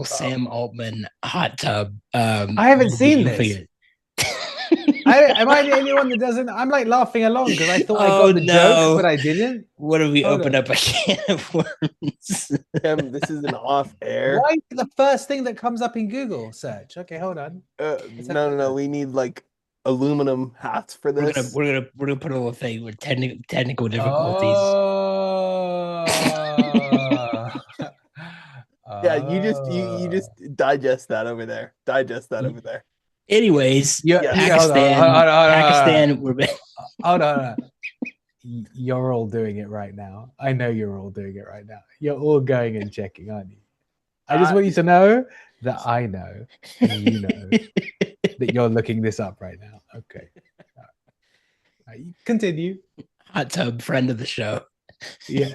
Sam Altman hot tub. I haven't seen this. Am I the only one that doesn't? I'm like laughing along because I thought I got the joke, but I didn't. What if we open up a can of worms? Tim, this is an off air. Why the first thing that comes up in Google search? Okay, hold on. No. We need like aluminum hats for this. We're gonna put a little thing with technical difficulties. Yeah, you just digest that over there. Over there. Anyways, Pakistan. We're hold on. You're all doing it right now. I know you're all doing it right now. You're all going and checking, aren't you? I just want you to know that I know, and you know that you're looking this up right now. Okay. Right, continue. Hot tub friend of the show. Yeah.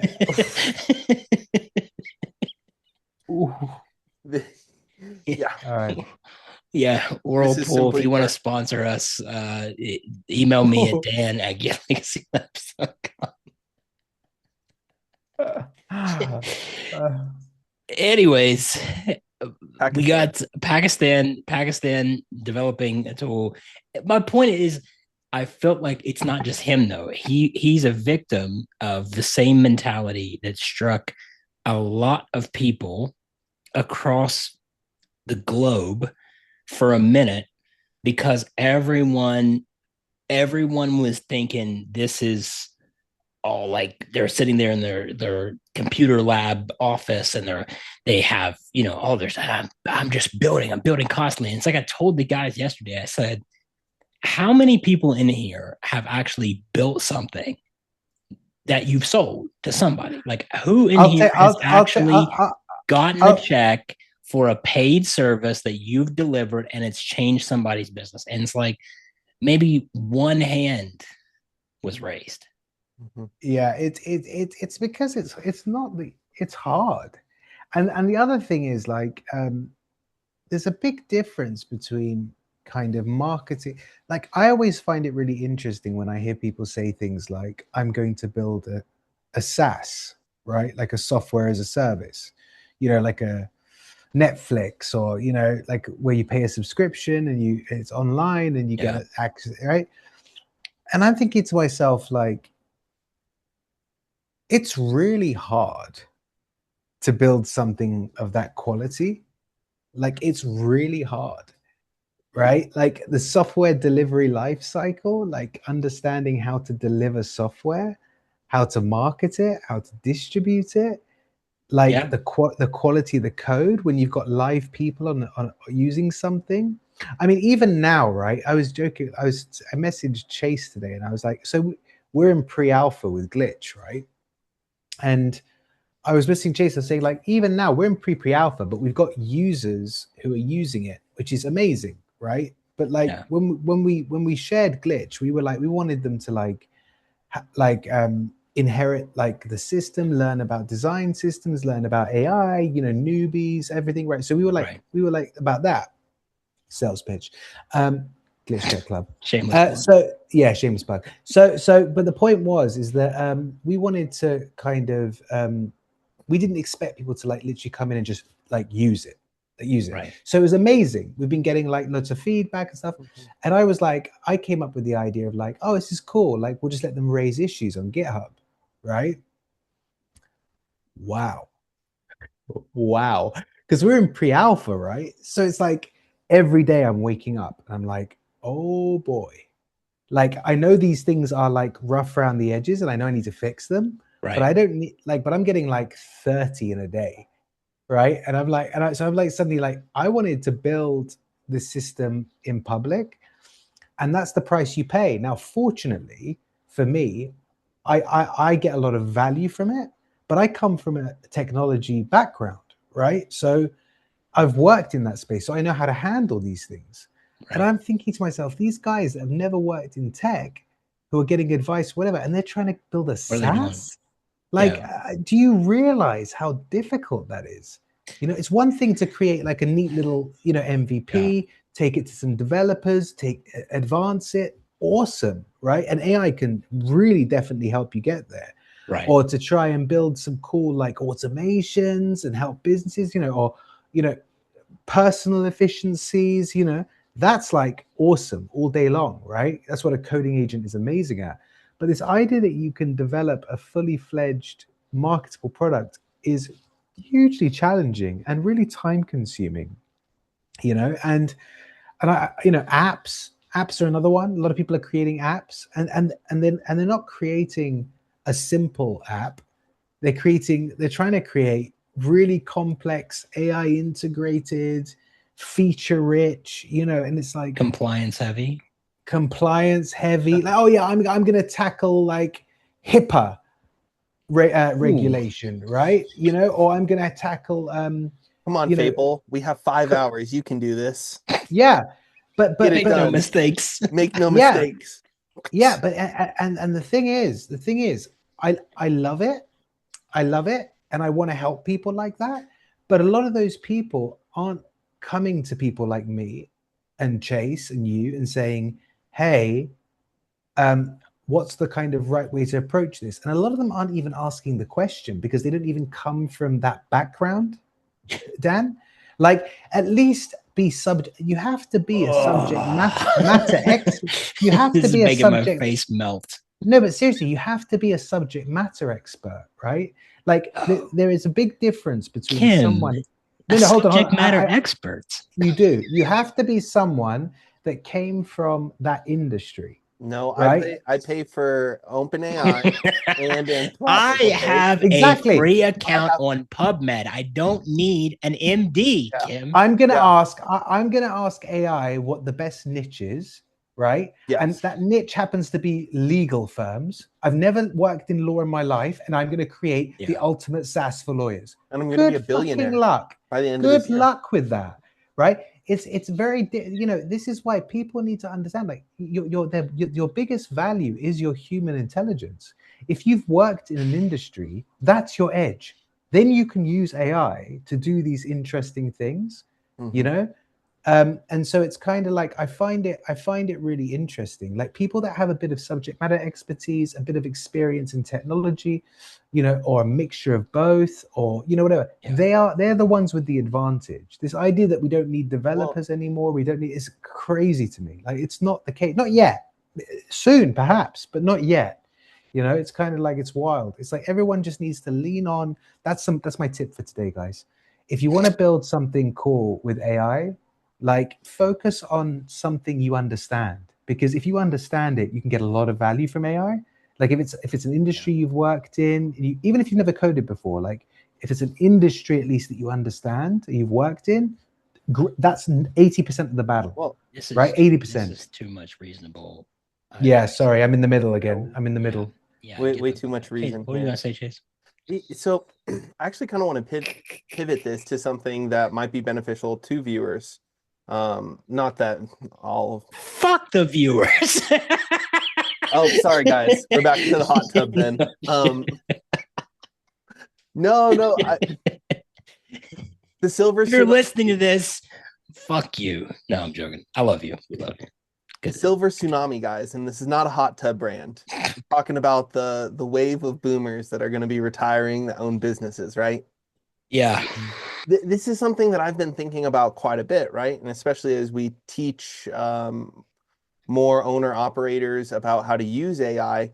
Yeah. All right. Yeah, Whirlpool. If you want to sponsor us, email me at dan@galaxy.com. Anyways, we got Pakistan developing a tool. My point is, I felt like it's not just him though. He's a victim of the same mentality that struck a lot of people across the globe for a minute, because everyone was thinking this is all, like, they're sitting there in their computer lab office and they have, I'm building constantly. And it's like I told the guys yesterday, I said, how many people in here have actually built something that you've sold to somebody? Like, who in here has actually gotten a check for a paid service that you've delivered and it's changed somebody's business? And it's like maybe one hand was raised. Yeah, it's because it's hard. And the other thing is, like, there's a big difference between kind of marketing. Like, I always find it really interesting when I hear people say things like, I'm going to build a SaaS, right? Like a software as a service, like a Netflix, or like where you pay a subscription and it's online and you get access, right? And I'm thinking to myself, like, it's really hard to build something of that quality. Like, it's really hard, right? Like the software delivery life cycle, like understanding how to deliver software, how to market it, how to distribute it, like the quality of the code when you've got live people on using something. I mean, even now, right? I was joking. I messaged Chase today and I was like, so we're in pre-alpha with Glitch, right? And I was messaging Chase and saying, like, even now we're in pre-alpha, but we've got users who are using it, which is amazing, right? But like Yeah. when we shared Glitch, we were like, we wanted them to like inherit like the system, learn about design systems, learn about AI, you know, newbies, everything, right? So we were like, Right. about that sales pitch. Glitch Tech Club. Shameless plug. So yeah, shameless plug. So but the point was is that we wanted to kind of we didn't expect people to like literally come in and just like use it. Right. So it was amazing. We've been getting like lots of feedback and stuff. Mhm. And I was like, I came up with the idea of like, oh, this is cool. Like, we'll just let them raise issues on GitHub, right? Wow. Wow. Because we're in pre-alpha, right? So it's like every day I'm waking up and I'm like, oh boy. Like I know these things are like rough around the edges and I know I need to fix them, but Right. I don't need like, but I'm getting like 30 in a day. Right. And I'm like, so I'm like suddenly like, I wanted to build the system in public. And that's the price you pay. Now, fortunately for me, I get a lot of value from it, but I come from a technology background, right? So I've worked in that space, so I know how to handle these things. And Right. I'm thinking to myself, these guys that have never worked in tech, who are getting advice, whatever, and they're trying to build a What are they doing? SaaS. Like, Yeah. do you realize how difficult that is? You know, it's one thing to create like a neat little, you know, MVP, take it to some developers, advance it, awesome, right? And AI can really definitely help you get there. Right. Or to try and build some cool like automations and help businesses, you know, or you know, personal efficiencies, you know, that's like awesome all day long, right? That's what a coding agent is amazing at. But this idea that you can develop a fully fledged marketable product is hugely challenging and really time consuming, you know, and I, you know, apps are another one. A lot of people are creating apps and they're not creating a simple app. They're trying to create really complex AI integrated, feature rich, you know, and it's like Compliance heavy. compliance heavy. Like, oh yeah, I'm gonna tackle like HIPAA regulation, right? You know, or I'm gonna tackle Come on, you know, Fable. We have 5 hours. You can do this. yeah, but Get it Make no done. mistakes. Make no yeah, mistakes. yeah, but and the thing is, I love it. I love it and I want to help people like that. But a lot of those people aren't coming to people like me and Chase and you and saying, hey, what's the kind of right way to approach this? And a lot of them aren't even asking the question because they don't even come from that background, Dan. Like, at least be subject. You have to be a subject matter expert. You have This to is be a making my subject. face melt. No, but seriously, you have to be a subject matter expert, right? Like there is a big difference between Kim, someone. a No, hold on. subject matter expert. You do. You have to be someone that came from that industry, No, right? I pay for OpenAI and Anthropic. I Okay? have Exactly. a free account on PubMed. I don't need an MD, Yeah. Kim. I'm gonna Yeah. ask. I'm gonna ask AI what the best niche is, right? And Yes. that niche happens to be legal firms. I've never worked in law in my life, and I'm gonna create the Yeah. ultimate SaaS for lawyers. And I'm going to be a Good billionaire fucking luck. by the end of this Good year. luck with that, right? It's very you know, this is why people need to understand like your biggest value is your human intelligence. If you've worked in an industry, that's your edge. Then you can use AI to do these interesting things, you Mhm. know. And so it's kind of like I find it really interesting. Like people that have a bit of subject matter expertise, a bit of experience in technology, you know, or a mixture of both, or you know, whatever. Yeah. They're the ones with the advantage. This idea that we don't need developers anymore, we don't need, is crazy to me. Like it's not the case, not yet. Soon, perhaps, but not yet. You know, it's kind of like it's wild. It's like everyone just needs to lean on. That's my tip for today, guys. If you want to build something cool with AI, like focus on something you understand, because if you understand it, you can get a lot of value from AI. Like if it's an industry you've worked in, even if you've never coded before, like if it's an industry at least that you understand, you've worked in, that's 80% of the battle. Well, this is right, 80%. This is too much reasonable. Yeah, sorry, I'm in the middle again. I'm in the middle. Yeah, way too much reason. What are you gonna say, Chase? So I actually kind of want to pivot this to something that might be beneficial to viewers. Not that all. Fuck the viewers. Oh, sorry guys. We're back to the hot tub then. No, the silver. If you're listening to this, fuck you. No, I'm joking. I love you. We love you. The silver tsunami, guys, and this is not a hot tub brand. I'm talking about the wave of boomers that are going to be retiring that own businesses, right? Yeah. This is something that I've been thinking about quite a bit, right? And especially as we teach more owner operators about how to use AI,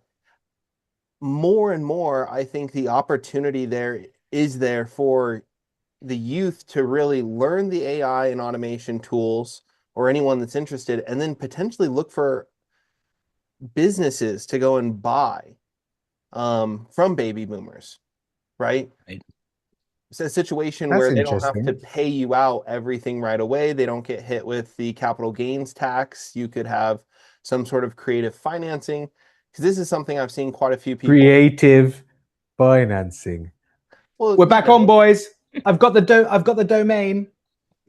more and more, I think the opportunity there is there for the youth to really learn the AI and automation tools, or anyone that's interested, and then potentially look for businesses to go and buy from baby boomers, right? It's a situation That's where they don't have interesting. to pay you out everything right away. They don't get hit with the capital gains tax. You could have some sort of creative financing, because this is something I've seen quite a few people. Creative financing. Well, We're back on, boys. I've got the domain.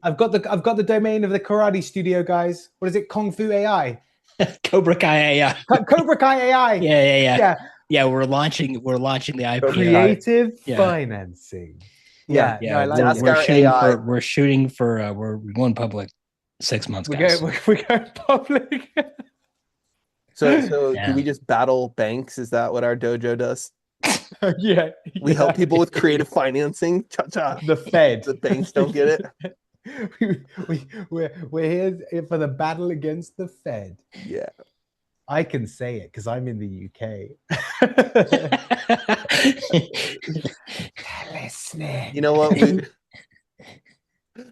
I've got the domain of the karate studio, guys. What is it? Kung Fu AI. Cobra Kai AI. Cobra Kai AI. Yeah, we're launching the IP. Creative financing. Yeah. No, I like we're shooting for we're going public 6 months, guys. We're going public. So do we just battle banks? Is that what our dojo does? Yeah. We help people with creative financing. Cha-cha. The Fed. The banks don't get it. We're here for the battle against the Fed. Yeah. I can say it because I'm in the UK. Listening. You know what?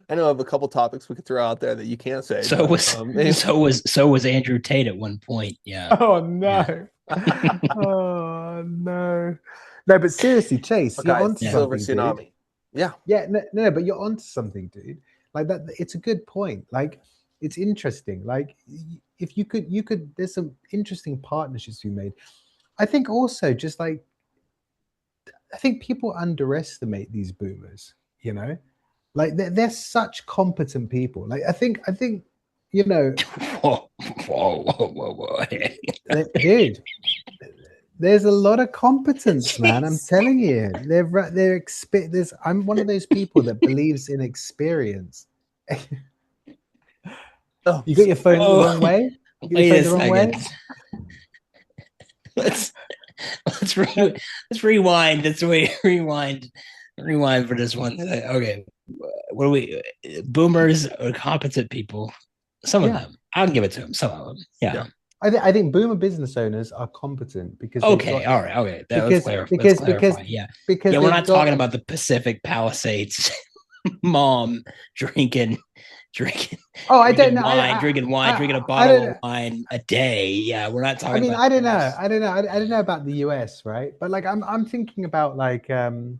I know of a couple topics we could throw out there that you can't say. So was Andrew Tate at one point. Yeah. Oh no. Oh no. No, but seriously, Chase, you're onto silver something, tsunami. Dude. Yeah. Yeah, no, but you're onto something, dude. Like that, it's a good point. Like, it's interesting. Like, if you could, there's some interesting partnerships we made. I think also just like, I think people underestimate these boomers, you know, like they're such competent people. Like, I think, you know, whoa. Dude, there's a lot of competence, man. I'm telling you, I'm one of those people that believes in experience. Oh, you got your phone the wrong way? Wait a second. Let's rewind. Rewind for this one. Okay. What are we? Boomers are competent people. Some of them. I'll give it to them. Some of them. Yeah. I think boomer business owners are competent because all right. Let's clarify. Because we're not talking about the Pacific Palisades mom drinking. Oh, I don't know. Drinking a bottle of wine a day. Yeah, we're not talking. I don't know. I don't know about the US, right? But like, I'm thinking about like, you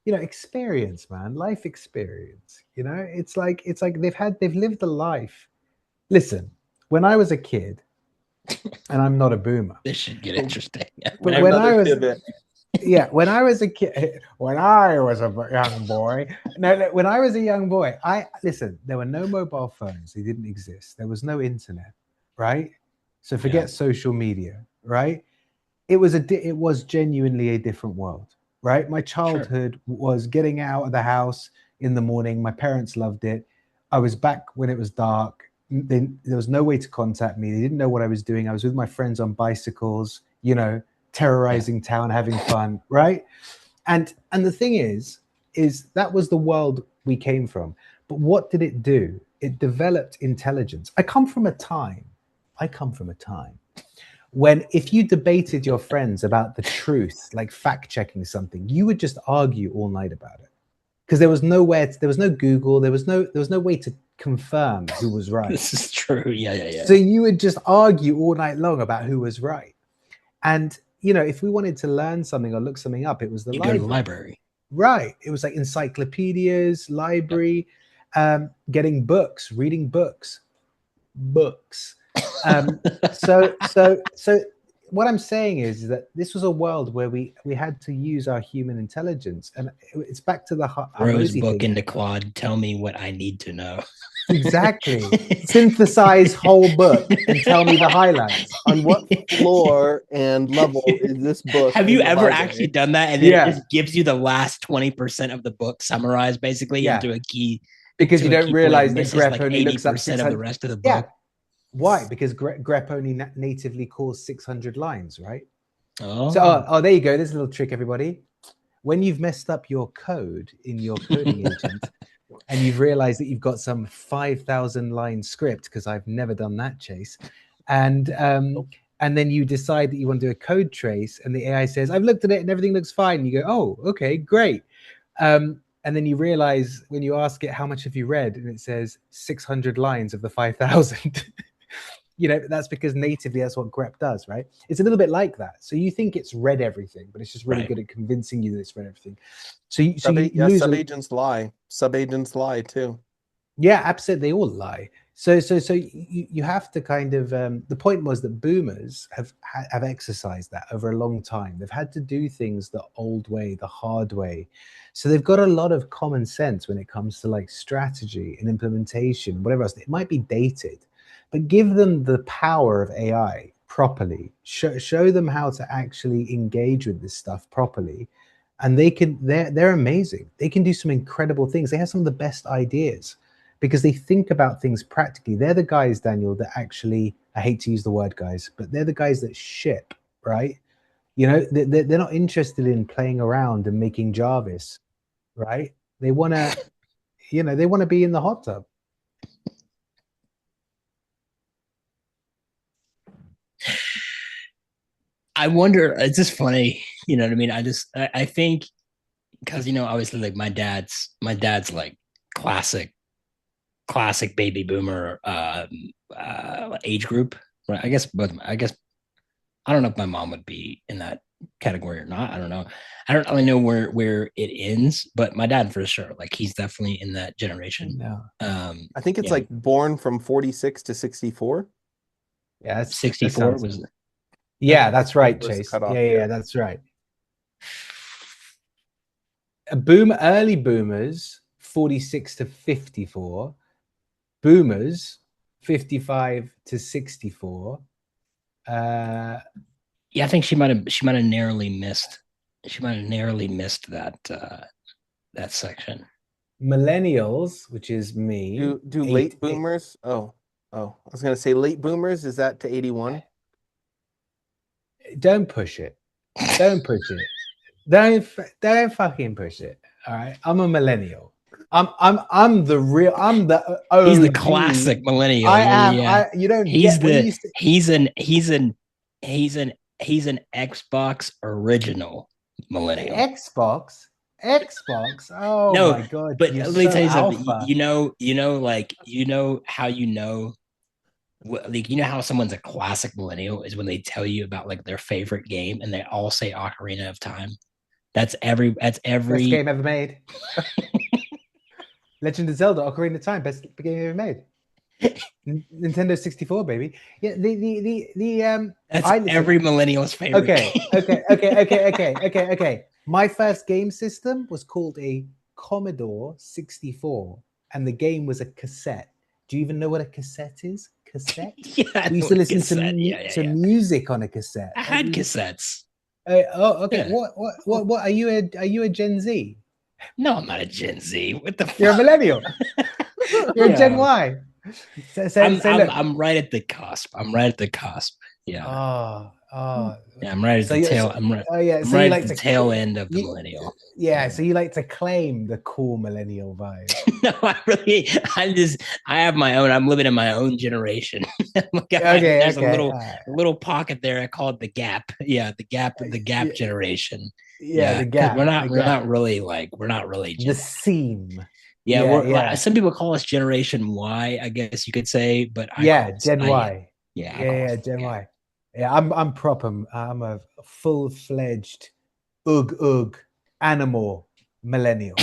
know, experience, man, life experience. You know, it's like they've lived a life. Listen, when I was a kid, and I'm not a boomer. This should get interesting. But when I was a kid, when I was a young boy, when I was a young boy, there were no mobile phones. They didn't exist. There was no internet, right? So forget social media, right? It was genuinely a different world, right? My childhood was getting out of the house in the morning. My parents loved it. I was back when it was dark. There was no way to contact me. They didn't know what I was doing. I was with my friends on bicycles, you know, terrorizing town, having fun, right? And the thing is that was the world we came from. But what did it do? It developed intelligence. I come from a time when if you debated your friends about the truth, like fact checking something, you would just argue all night about it. Because there was no Google, there was no way to confirm who was right. This is true. Yeah. So you would just argue all night long about who was right. And you know, if we wanted to learn something or look something up, it was the library. Go to the library. Right. It was like encyclopedias, library, getting books, reading books. So what I'm saying is that this was a world where we had to use our human intelligence, and it's back to the Rose book into Claude. Tell me what I need to know. Exactly. Synthesize whole book and tell me the highlights. On what floor and level is this book? Have in you the ever library? actually done that? And then Yeah. it just gives you the last 20% of the book summarized basically Yeah. into a key. Because you into a don't key point. realize that Misses grep like only looks up 80% of the 600. rest of the Yeah. book. Why? Because grep only natively calls 600 lines, right? Oh. So, there you go. There's a little trick, everybody. When you've messed up your code in your coding agent and you've realized that you've got some 5,000 line script, because I've never done that, Chase, and then you decide that you want to do a code trace and the AI says, I've looked at it and everything looks fine. You go, oh, okay, great. And then you realize when you ask it, how much have you read? And it says 600 lines of the 5,000. That's because natively that's what grep does, right? It's a little bit like that. So you think it's read everything, but it's just really good at convincing you that it's read everything. So you lose subagents lie. Subagents lie too. Yeah, absolutely. They all lie. So you have to kind of the point was that boomers have exercised that over a long time. They've had to do things the old way, the hard way. So they've got a lot of common sense when it comes to like strategy and implementation, whatever else. It might be dated, but give them the power of AI properly. Show them how to actually engage with this stuff properly, and they're amazing. They can do some incredible things. They have some of the best ideas, because they think about things practically. They're the guys, Daniel, that actually, I hate to use the word guys, but they're the guys that ship, right? They're not interested in playing around and making Jarvis, right? They want to, they want to be in the hot tub. I wonder, it's just funny, you know what I mean? I think, because, obviously like my dad's like classic baby boomer age group, right? I guess I don't know if my mom would be in that category or not. I don't know. I don't really know where it ends, but my dad for sure, like he's definitely in that generation. No. I think it's like born from 46 to 64. Yeah, 64 was. Yeah, that's right, Chase. Yeah, that's right. Early boomers, 46 to 54. Boomers, 55 to 64. Yeah, I think she might have narrowly missed. She might have narrowly missed that section. Millennials, which is me. Do late boomers? Oh, I was gonna say late boomers. Is that to 81? Don't push it. Don't push it. Don't fucking push it. All right. I'm a millennial. I'm the real. I'm the OG. He's the classic millennial. I am. Yeah. You don't. He's an Xbox original millennial. Xbox. Oh no, my god! But let me tell you something. How someone's a classic millennial is when they tell you about like their favorite game and they all say Ocarina of Time. That's every best game ever made. Legend of Zelda, Ocarina of Time, best game ever made. Nintendo 64, baby. Yeah, that's every millennial's favorite. Okay. My first game system was called a Commodore 64, and the game was a cassette. Do you even know what a cassette is? Cassette? Yeah, we used to listen to music on a cassette. I had cassettes. Okay. Yeah. What are you a Gen Z? No, I'm not a Gen Z. What the fuck? You're a millennial. You're a Gen Y. I'm right at the cusp. Yeah. Yeah, I'm right at the tail. I'm right. So right at the tail end of the millennial. Yeah, so you like to claim the cool millennial vibe. No, I have my own. I'm living in my own generation. There's a little pocket there. I call it the gap. Yeah, the gap generation. Yeah, the gap. We're not really the seam. Yeah, some people call us Generation Y, I guess you could say, but Gen Y. Gen Y. Yeah, I'm proper. I'm a full-fledged ugh animal millennial.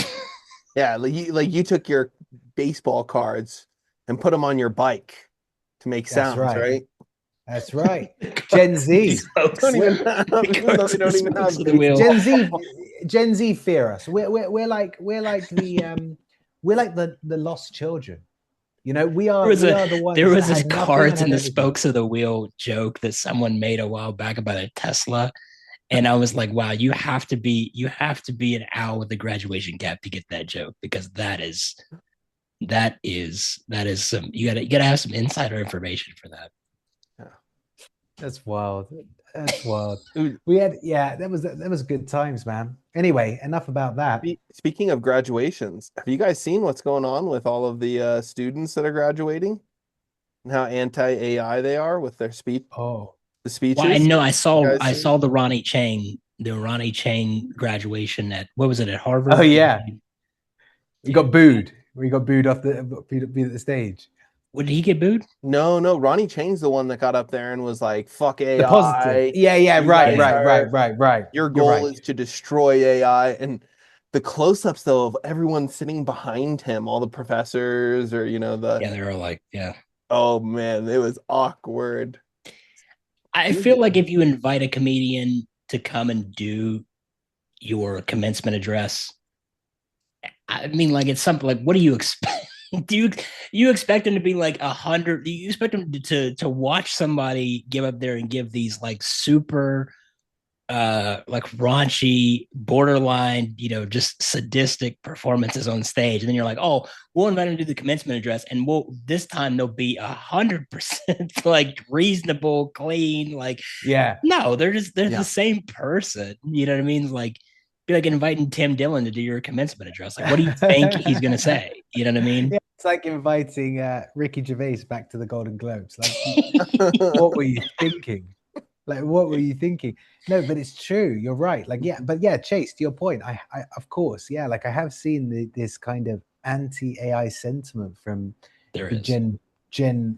Yeah, you took your baseball cards and put them on your bike to make sounds, right? That's right. Gen Z. Gen Z fear us. We're like the lost children. You know, we are the there ones that was this had nothing and cards in had the everything. spokes of the wheel joke that someone made a while back about a Tesla. And I was like, wow, you have to be an owl with a graduation cap to get that joke, because that is some, you gotta have some insider information for that. That's wild. That's wild. We had, yeah, that was good times, man. Anyway, enough about that. Speaking of graduations, have you guys seen what's going on with all of the students that are graduating and how anti-AI they are with their speech, Oh, the Well, I speeches? know You guys I see? saw the Ronnie Chang graduation at, what was it, at oh Harvard? yeah. We got Dude, booed. We got booed off booed at the stage. what, did he get booed? No, Ronnie Chang's the one that got up there and was like, "Fuck The positive. AI. Yeah, You right, guys Yeah. right, are right, right, right. your You're goal right. is to destroy AI." And the close-ups though of everyone sitting behind him, all the professors or the Yeah, they were like, yeah. oh man, it was awkward. I feel like if you invite a comedian to come and do your commencement address, I mean, like, it's something like, what do you expect? Do you expect him to be like 100? Do you expect him to watch somebody give up there and give these like super like raunchy, borderline, just sadistic performances on stage, and then you're like, oh, we'll invite him to do the commencement address, and this time they'll be 100% like reasonable, clean, like, Yeah. no, they're the same person. You know what I mean? Like, be like inviting Tim Dillon to do your commencement address. Like, what do you think he's gonna say? You know what I mean? Yeah, it's like inviting Ricky Gervais back to the Golden Globes. Like, what were you thinking? Like, what were you thinking? No, but it's true. You're right. Like, yeah, but yeah, Chase, to your point, I of course, yeah, like I have seen this kind of anti-AI sentiment from There the is.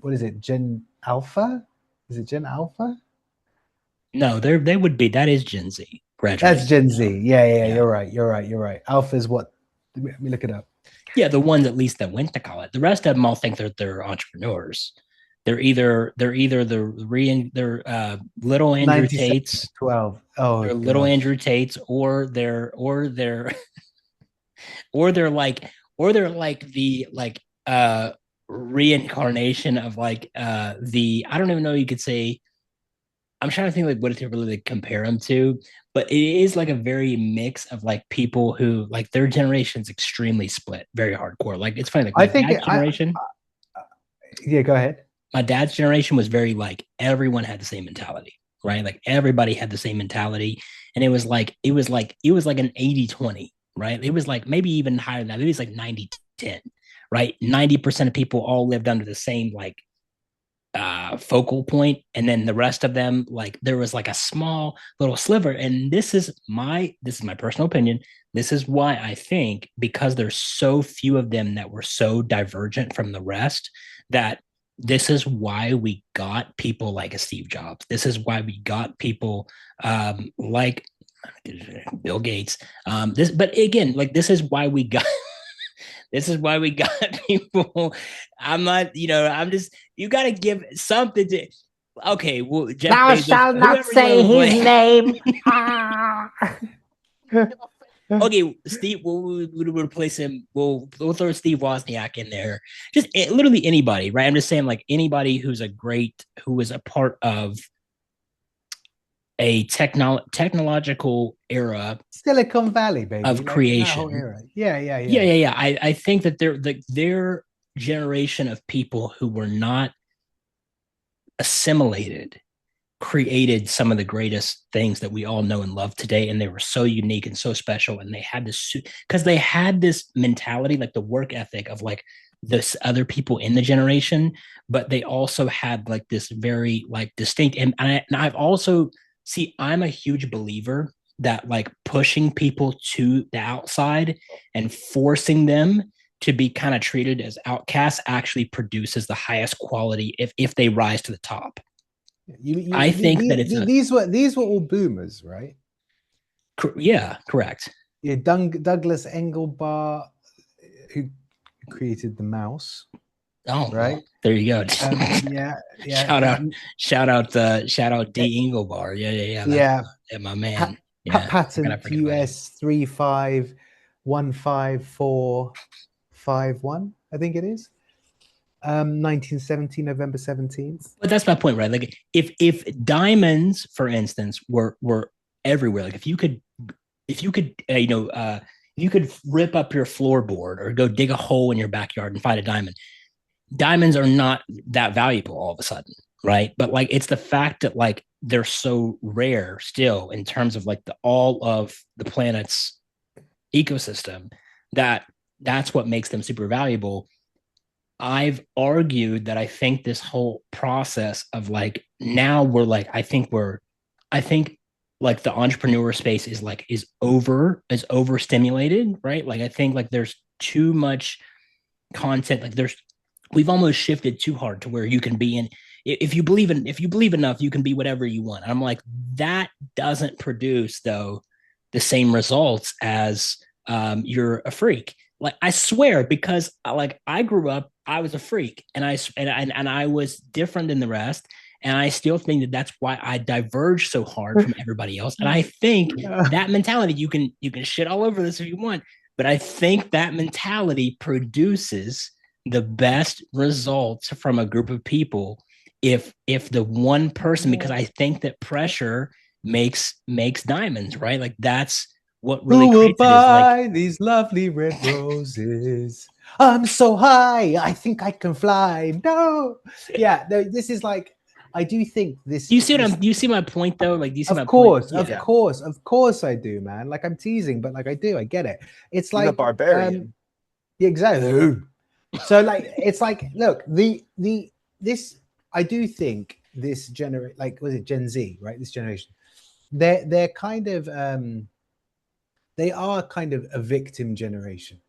what is it? Gen Alpha? Is it Gen Alpha? No, they would be. That is Gen Z That's graduating. Gen Z. Yeah. Yeah. You're right. Alpha is what? Let me look it up. Yeah, the ones at least that went to college. The rest of them all think they're entrepreneurs. They're either little Andrew 97 Tates, 12. Oh they're little gosh. Andrew Tates, or they're like the reincarnation of like the, I don't even know, you could say, I'm trying to think like what to really compare them to, but it is like a very mix of like people who like their generation's extremely split, very hardcore. Like, it's funny, like I think yeah, go ahead. my dad's generation was very like everyone had the same mentality, right? Like everybody had the same mentality. And it was like an 80-20, right? It was like maybe even higher than that. Maybe it's like 90-10, right? 90% of people all lived under the same like focal point, and then the rest of them, like, there was like a small little sliver. And this is my personal opinion, this is why I think, because there's so few of them that were so divergent from the rest, that this is why we got people like a Steve Jobs. This is why we got people like Bill Gates. But again, like, this is why we got people. I'm not, I'm just, you got to give something to, okay, well, Jeff Thou Bezos, shalt not whoever you say want to his play. name. Ah. Okay, Steve, we'll replace him. We'll throw Steve Wozniak in there. Just literally anybody, right? I'm just saying, like, anybody who is a part of a technological era Silicon Valley, baby. of Like that whole creation. era. Yeah. Yeah. I think that their generation of people who were not assimilated created some of the greatest things that we all know and love today, and they were so unique and so special, and they had this because they had this mentality, like the work ethic of like this other people in the generation, but they also had like this very like distinct, and I've also see, I'm a huge believer that like pushing people to the outside and forcing them to be kind of treated as outcasts actually produces the highest quality if they rise to the top. I think that it's these were all boomers, right? Yeah, correct. Yeah, Douglas Engelbart, who created the mouse. Oh, right. Well, there you go. Yeah. shout out D. Engelbart. Yeah, my man. Patent US 35155451, I think it is. 1970, November 17th. But that's my point, right? Like if diamonds, for instance, were everywhere, like if you could you could rip up your floorboard or go dig a hole in your backyard and find a diamond. Diamonds are not that valuable all of a sudden, right? But like it's the fact that like they're so rare still in terms of like the all of the planet's ecosystem that that's what makes them super valuable. I've argued that I think this whole process of like now we're like I think like the entrepreneur space is overstimulated, right? Like I think like there's too much content, like there's we've almost shifted too hard to where you can be in if you believe enough, you can be whatever you want. I'm like, that doesn't produce though the same results as you're a freak. Like I swear, because like I grew up, I was a freak, and I was different than the rest, and I still think that that's why I diverge so hard from everybody else. And I think that mentality, you can shit all over this if you want, but I think that mentality produces the best results from a group of people if the one person, because I think that pressure makes diamonds, right? Like that's what really Who will creates it is buy like these lovely red roses? I'm so high, I think I can fly. No, yeah, no, this is like, I do think this. do you see what this, I'm do you see my point though? Like do you see my of course, point? of course, I do, man. Like I'm teasing, but like I do, I get it. It's He's a like, barbarian. yeah, exactly. So like, it's like, look, this, I do think this generation, like, was it Gen Z, right? This generation, they're kind of they are kind of a victim generation.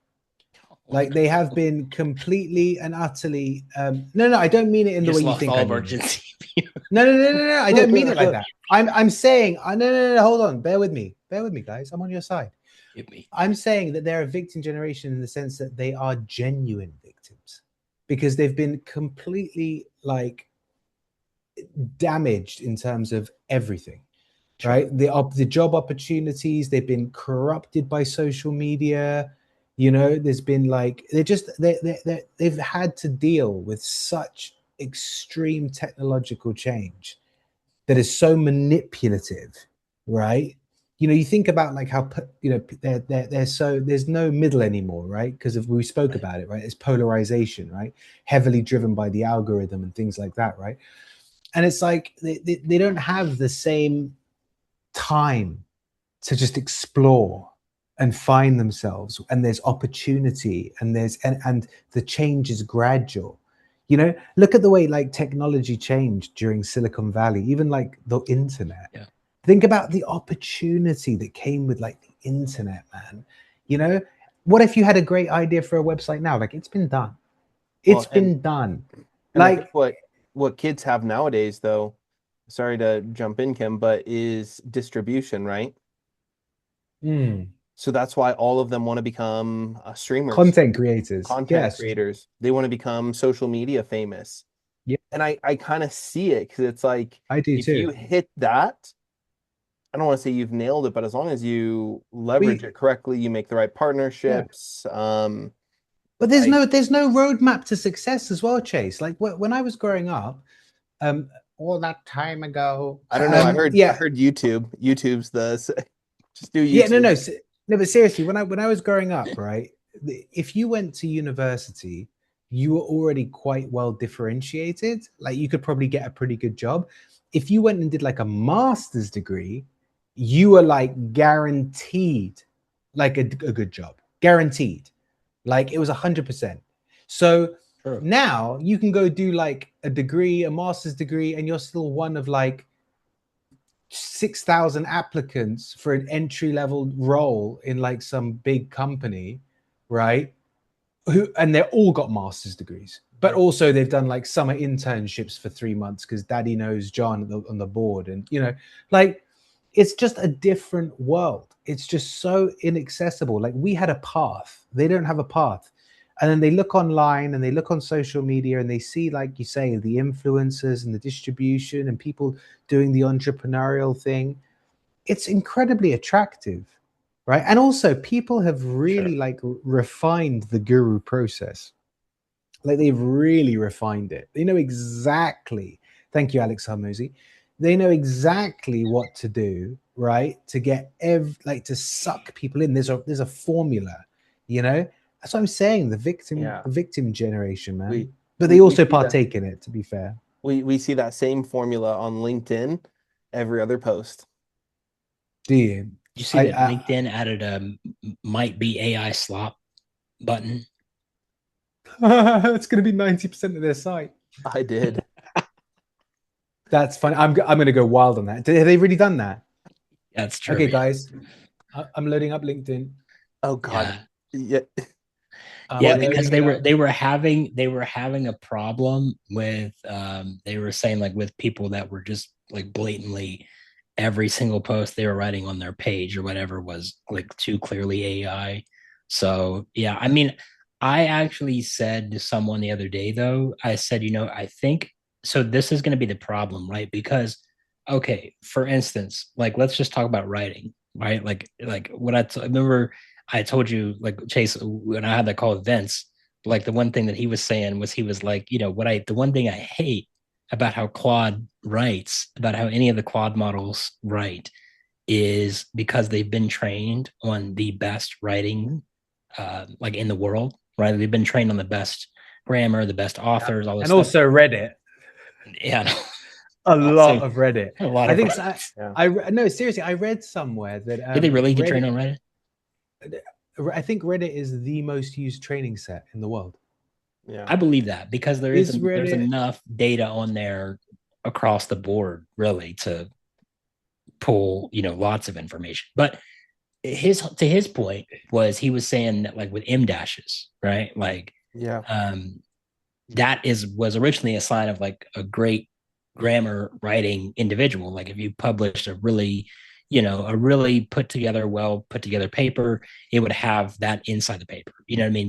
Like they have been completely and utterly no, I don't mean it in the way Just you lost think all I of our mean it. Gen Z. No, I don't mean it like that. I'm saying no, hold on, bear with me, guys, I'm on your side. Hit me. I'm saying that they're a victim generation in the sense that they are genuine victims because they've been completely like damaged in terms of everything. Sure. Right, the job opportunities, they've been corrupted by social media. You know, there's been like they've had to deal with such extreme technological change that is so manipulative, right? You know, you think about like how, you know, they're so, there's no middle anymore, right? Because if we spoke about it, right, it's polarization, right, heavily driven by the algorithm and things like that, right? And it's like they don't have the same time to just explore and find themselves, and there's opportunity, and and the change is gradual. You know, look at the way like technology changed during Silicon Valley, even like the internet. Yeah. Think about the opportunity that came with like the internet, man. You know, what if you had a great idea for a website now? Like it's been done. It's been done. And Like what kids have nowadays, though, sorry to jump in, Kim, but is distribution, right? So that's why all of them want to become streamers, content creators. content creators. They want to become social media famous. Yeah. And I kind of see it because it's like, I do if too. you hit that, I don't want to say you've nailed it, but as long as you leverage it correctly, you make the right partnerships. But there's no roadmap to success as well, Chase. Like when I was growing up, all that time ago. I don't know. I heard YouTube. YouTube's the just do YouTube. Yeah, no, but seriously, when I was growing up, right, if you went to university, you were already quite well differentiated. Like you could probably get a pretty good job. If you went and did like a master's degree, you were like guaranteed like a good job, guaranteed. Like it was 100%. So now you can go do like a degree, a master's degree, and you're still one of like 6,000 applicants for an entry-level role in like some big company, right? And they're all got master's degrees, but also they've done like summer internships for 3 months because daddy knows John on the board. And, you know, like it's just a different world. It's just so inaccessible. Like we had a path. They don't have a path. And then they look online and they look on social media and they see, like you say, the influencers and the distribution and people doing the entrepreneurial thing. It's incredibly attractive, right? And also people have really like refined the guru process. Like they've really refined it. They know exactly. Thank you, Alex Harmozy. They know exactly what to do, right? To get to suck people in. There's a formula, you know. That's what I'm saying. The victim generation, man. But they also partake in it. To be fair, we see that same formula on LinkedIn every other post. Do you? You see that LinkedIn added a might be AI slop button? It's going to be 90% of their site. I did. That's funny. I'm going to go wild on that. Have they really done that? That's true. Okay, guys. I'm loading up LinkedIn. Oh God. Yeah. Yeah, because they were having a problem with they were saying like with people that were just like blatantly every single post they were writing on their page or whatever was like too clearly AI. So yeah, I mean, I actually said to someone the other day though, I said, I think so this is going to be the problem, right? Because okay, for instance, like let's just talk about writing, right? Like what I remember I told you, like Chase, when I had that call with Vince, like the one thing that he was saying was he was like, the one thing I hate about how Claude writes, about how any of the Claude models write, is because they've been trained on the best writing, like in the world, right? They've been trained on the best grammar, the best authors, all this, and stuff. Also Reddit. Yeah, a lot of Reddit. A lot. I think. No, seriously, I read somewhere that. Did they really get trained on Reddit? I think Reddit is the most used training set in the world. Yeah, I believe that because there's enough data on there across the board, really, to pull lots of information. But to his point was he was saying that like with M dashes, right? Like that was originally a sign of like a great grammar writing individual. Like if you published a really put together paper, it would have that inside the paper,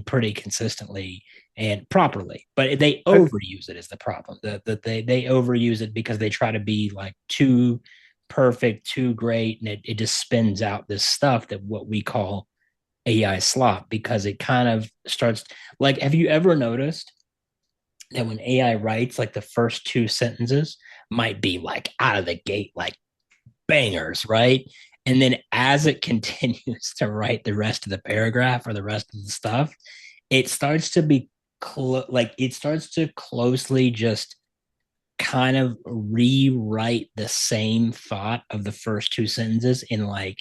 pretty consistently and properly. But they overuse it is the problem. That they overuse it because they try to be like too perfect, too great, and it just spins out this stuff that what we call AI slop, because it kind of starts like, have you ever noticed that when AI writes, like the first two sentences might be like out of the gate, like bangers, right? And then as it continues to write the rest of the paragraph or the rest of the stuff, it starts to be it starts to closely just kind of rewrite the same thought of the first two sentences in like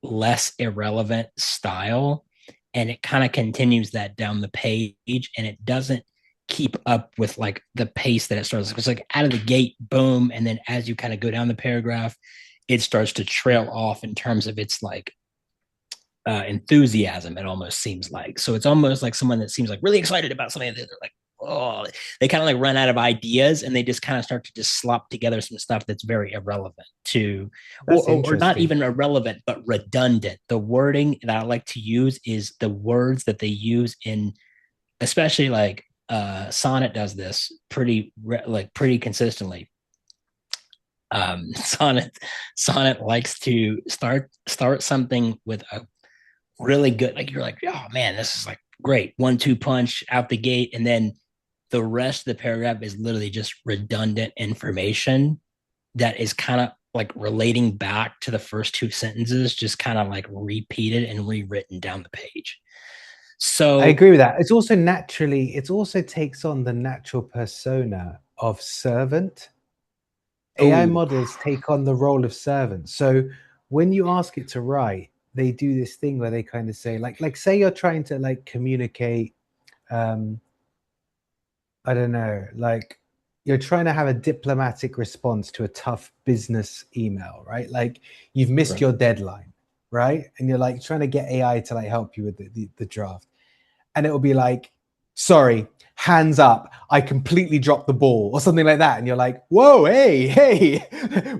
less irrelevant style. And it kind of continues that down the page, and it doesn't keep up with like the pace that it starts. It's like out of the gate, boom. And then as you kind of go down the paragraph, it starts to trail off in terms of its like enthusiasm, it almost seems like. So it's almost like someone that seems like really excited about something, that they're like, oh, they kind of like run out of ideas, and they just kind of start to just slop together some stuff that's very irrelevant to, or not even irrelevant, but redundant. The wording that I like to use is the words that they use in, especially like Sonnet does this pretty consistently. Sonnet likes to start something with a really good, like you're like, oh man, this is like great 1-2 punch out the gate, and then the rest of the paragraph is literally just redundant information that is kind of like relating back to the first two sentences, just kind of like repeated and rewritten down the page. So I agree with that. It also takes on the natural persona of servant. AI models take on the role of servant. So when you ask it to write, they do this thing where they kind of say, like say you're trying to like communicate, I don't know, like you're trying to have a diplomatic response to a tough business email, right? Like you've missed your deadline, right? And you're like trying to get AI to like help you with the draft. And it will be like, sorry, hands up, I completely dropped the ball, or something like that. And you're like, whoa, hey,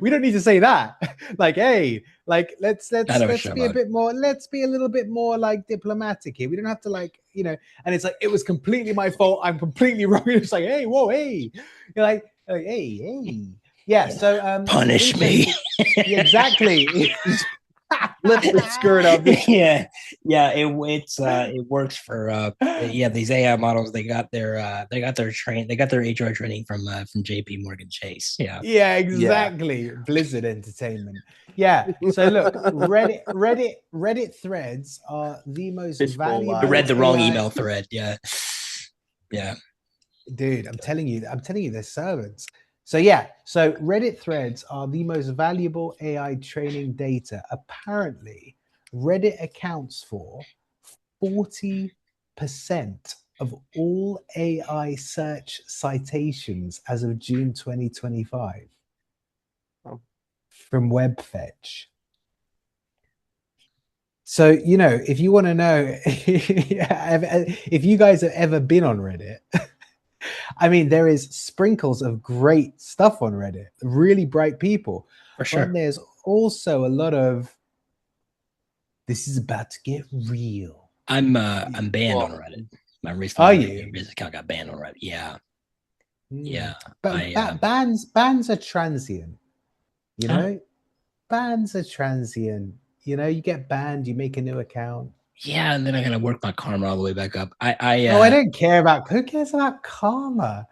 we don't need to say that. Like, hey, like let's be let's be a little bit more like diplomatic here. We don't have to like, and it's like, it was completely my fault. I'm completely wrong. It's like, hey, whoa, hey. You're like hey. Yeah, so punish me. Exactly. Lift the skirt up. Yeah, it works for these AI models. They got their HR training from JP Morgan Chase. Yeah. Yeah, exactly. Blizzard Entertainment. Yeah. So look, Reddit threads are the most Fishbowl I valuable read the live. wrong AI. email thread. Yeah. Yeah. Dude, I'm telling you, they're servants. So yeah, so Reddit threads are the most valuable AI training data. Apparently, Reddit accounts for 40% of all AI search citations as of June 2025 from Webfetch. So, you know, if you want to know if you guys have ever been on Reddit, I mean, there is sprinkles of great stuff on Reddit, really bright people. For sure. But there's also a lot of this is about to get real. I'm banned Well, on Reddit. My Are recent you? account got banned on Reddit. Yeah. Yeah. But bans are transient, you Huh? know? Bans are transient. You know, you get banned, you make a new account. Yeah, and then I gotta work my karma all the way back up. I don't care about who cares about karma?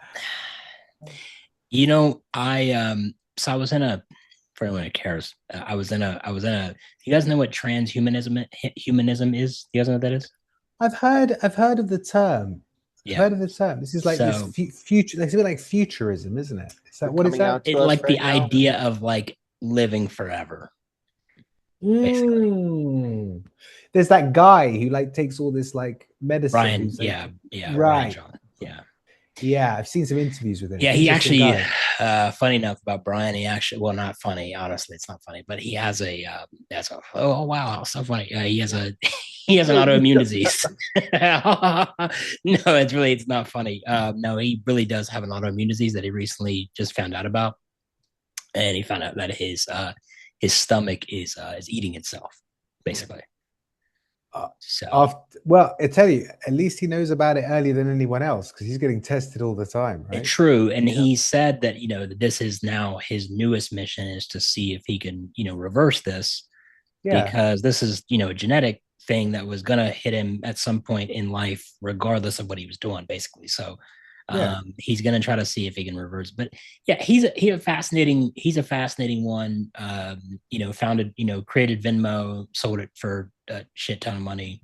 So I was in a for anyone who cares. I was in a you guys know what humanism is? You guys know what that is? I've heard of the term. I've Yeah. heard of the term. This is like this future. It's a bit like futurism, isn't it? Is that what is Coming that? out to It us like the right now. idea of like living forever. basically. There's that guy who like takes all this like medicine. Brian, who's, like, yeah, right. Brian John, yeah. Yeah, I've seen some interviews with him. Yeah, he Interesting actually, guy. funny enough about Brian, he actually, well, not funny, honestly, it's not funny, but he has oh wow, so funny. He has he has an autoimmune disease. No, it's not funny. No, he really does have an autoimmune disease that he recently just found out about, and he found out that his stomach is eating itself, basically. Well, I tell you, at least he knows about it earlier than anyone else because he's getting tested all the time, right? True, and he said that that this is now his newest mission is to see if he can reverse this, because this is a genetic thing that was gonna hit him at some point in life, regardless of what he was doing, basically. So he's gonna try to see if he can reverse. But yeah, he's a fascinating one. Created Venmo, sold it for a shit ton of money.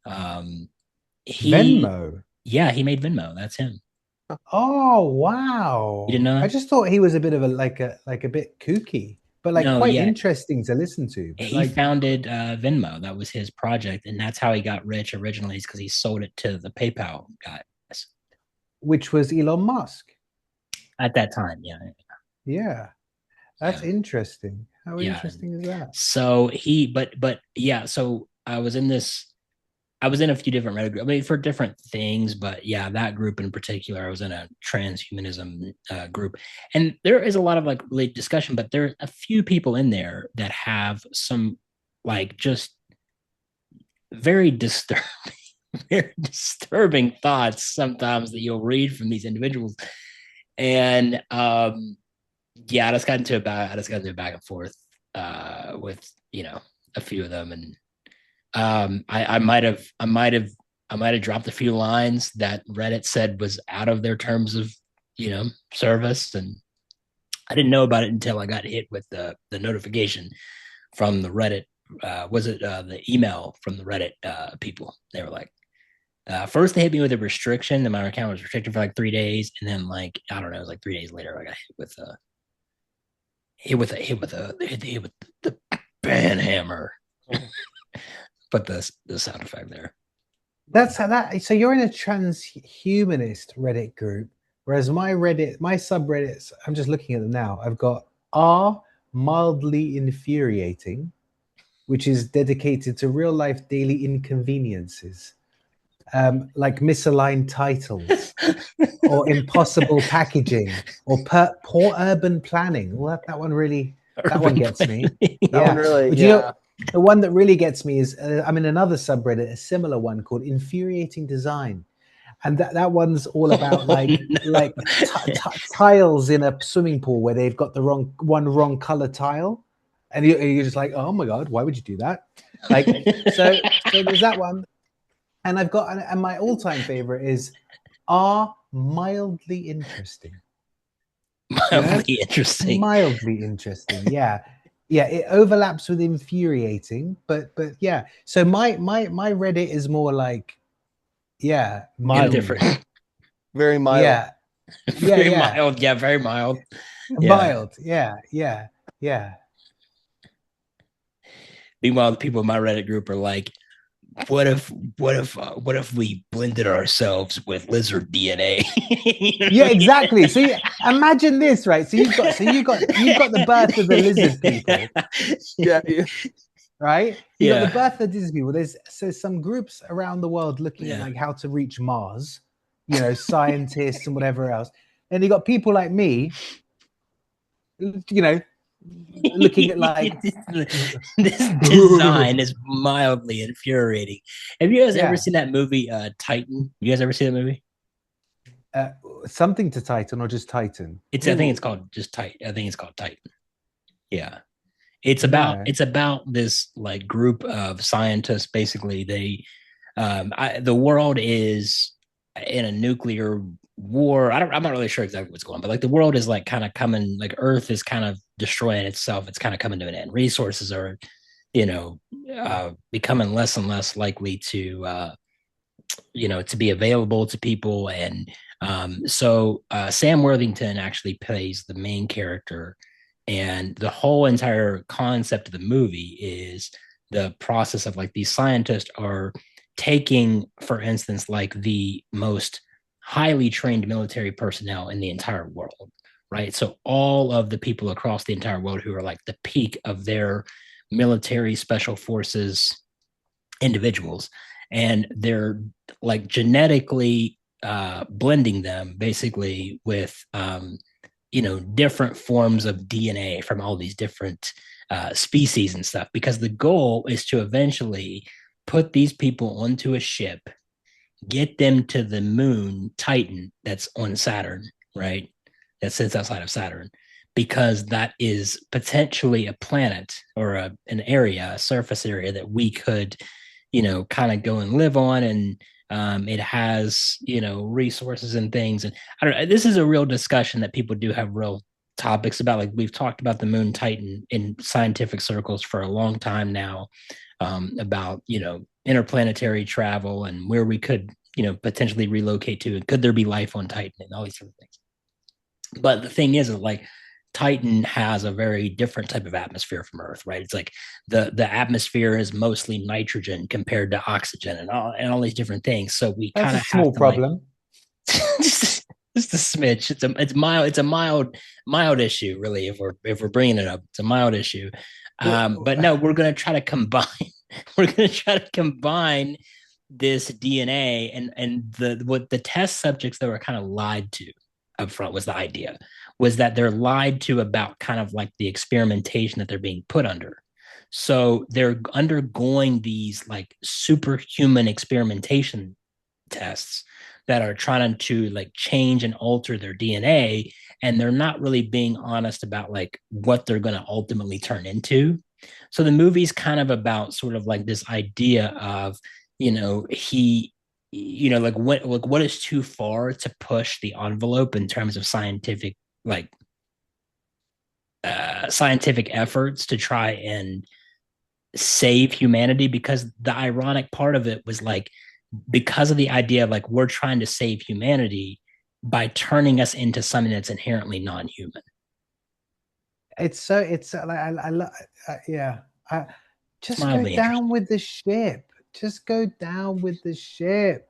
Venmo. Yeah, he made Venmo. That's him. Oh wow! You didn't know that? I just thought he was a bit of a bit kooky, but quite interesting to listen to. But he founded Venmo. That was his project, and that's how he got rich originally. Is because he sold it to the PayPal guys, which was Elon Musk at that time. Yeah, that's interesting. How interesting is that? So So I was in a few different Reddit groups, I mean, for different things, but yeah, that group in particular, I was in a transhumanism group, and there is a lot of really discussion, but there are a few people in there that have some just very disturbing, very disturbing thoughts sometimes that you'll read from these individuals, and I just got into a back and forth with a few of them, and I might have dropped a few lines that Reddit said was out of their terms of service, and I didn't know about it until I got hit with the notification from the Reddit. The email from the Reddit people? They were like, first they hit me with a restriction, and my account was restricted for 3 days, and then I don't know, it was 3 days later I got hit with the ban hammer. Put the sound effect there. That's how that. So you're in a transhumanist Reddit group, whereas my subreddits, I'm just looking at them now. I've got R mildly infuriating, which is dedicated to real life daily inconveniences, like misaligned titles, or impossible packaging, or poor urban planning. Well, that one really gets me. That one really, but the one that really gets me is I'm in another subreddit, a similar one called infuriating design, and that one's all about tiles in a swimming pool where they've got the wrong color tile, and you're just like, oh my god, why would you do that? Like, so there's that one, and I've got, and my all-time favorite is are mildly interesting. Mildly interesting. Mildly interesting, yeah. It overlaps with infuriating, but yeah. So my Reddit is more like, mild. Different. Very mild. Yeah. Very mild. Yeah, very mild. Mild. Yeah. Meanwhile, the people in my Reddit group are like, what if we blended ourselves with lizard DNA? Yeah, exactly. So imagine this, right? So you've got the birth of the lizard people. Yeah. Right? You got the birth of the lizard people. There's some groups around the world looking at like how to reach Mars, scientists and whatever else. And you got people like me, looking at like this design is mildly infuriating. Have you guys ever seen that movie Titan? You guys ever seen that movie? Something to Titan or just Titan? I think it's called just Titan. I think it's called Titan. Yeah. It's about this like group of scientists. Basically, they the world is in a nuclear war. I'm not really sure exactly what's going on, but like the world is like kind of coming, like Earth is kind of destroying itself. It's kind of coming to an end. Resources are, becoming less and less likely to, to be available to people. And so Sam Worthington actually plays the main character. And the whole entire concept of the movie is the process of like these scientists are taking, for instance, like the most highly trained military personnel in the entire world, right? So all of the people across the entire world who are like the peak of their military special forces individuals, and they're like genetically blending them basically with different forms of DNA from all these different species and stuff, because the goal is to eventually put these people onto a ship, get them to the moon Titan that's on Saturn, right? That sits outside of Saturn, because that is potentially a planet or an area, a surface area that we could, kind of go and live on. And it has, resources and things. And I don't know, this is a real discussion that people do have real topics about. Like we've talked about the moon Titan in scientific circles for a long time now, about, interplanetary travel and where we could, potentially relocate to, and could there be life on Titan and all these sort of things. But the thing is like Titan has a very different type of atmosphere from Earth, right? It's like the atmosphere is mostly nitrogen compared to oxygen and all these different things. So we kind of have small problem. Just a smidge. It's a mild issue, really. If we're bringing it up, it's a mild issue. But no, we're going to try to combine. We're going to try to combine this DNA and what the test subjects that were kind of lied to up front was the idea was that they're lied to about kind of like the experimentation that they're being put under. So they're undergoing these like superhuman experimentation tests that are trying to like change and alter their DNA. And they're not really being honest about like what they're going to ultimately turn into. So the movie's kind of about sort of like this idea of, what is too far to push the envelope in terms of scientific efforts to try and save humanity. Because the ironic part of it was like, because of the idea of like we're trying to save humanity by turning us into something that's inherently non-human. Just go down with the ship. Just go down with the ship.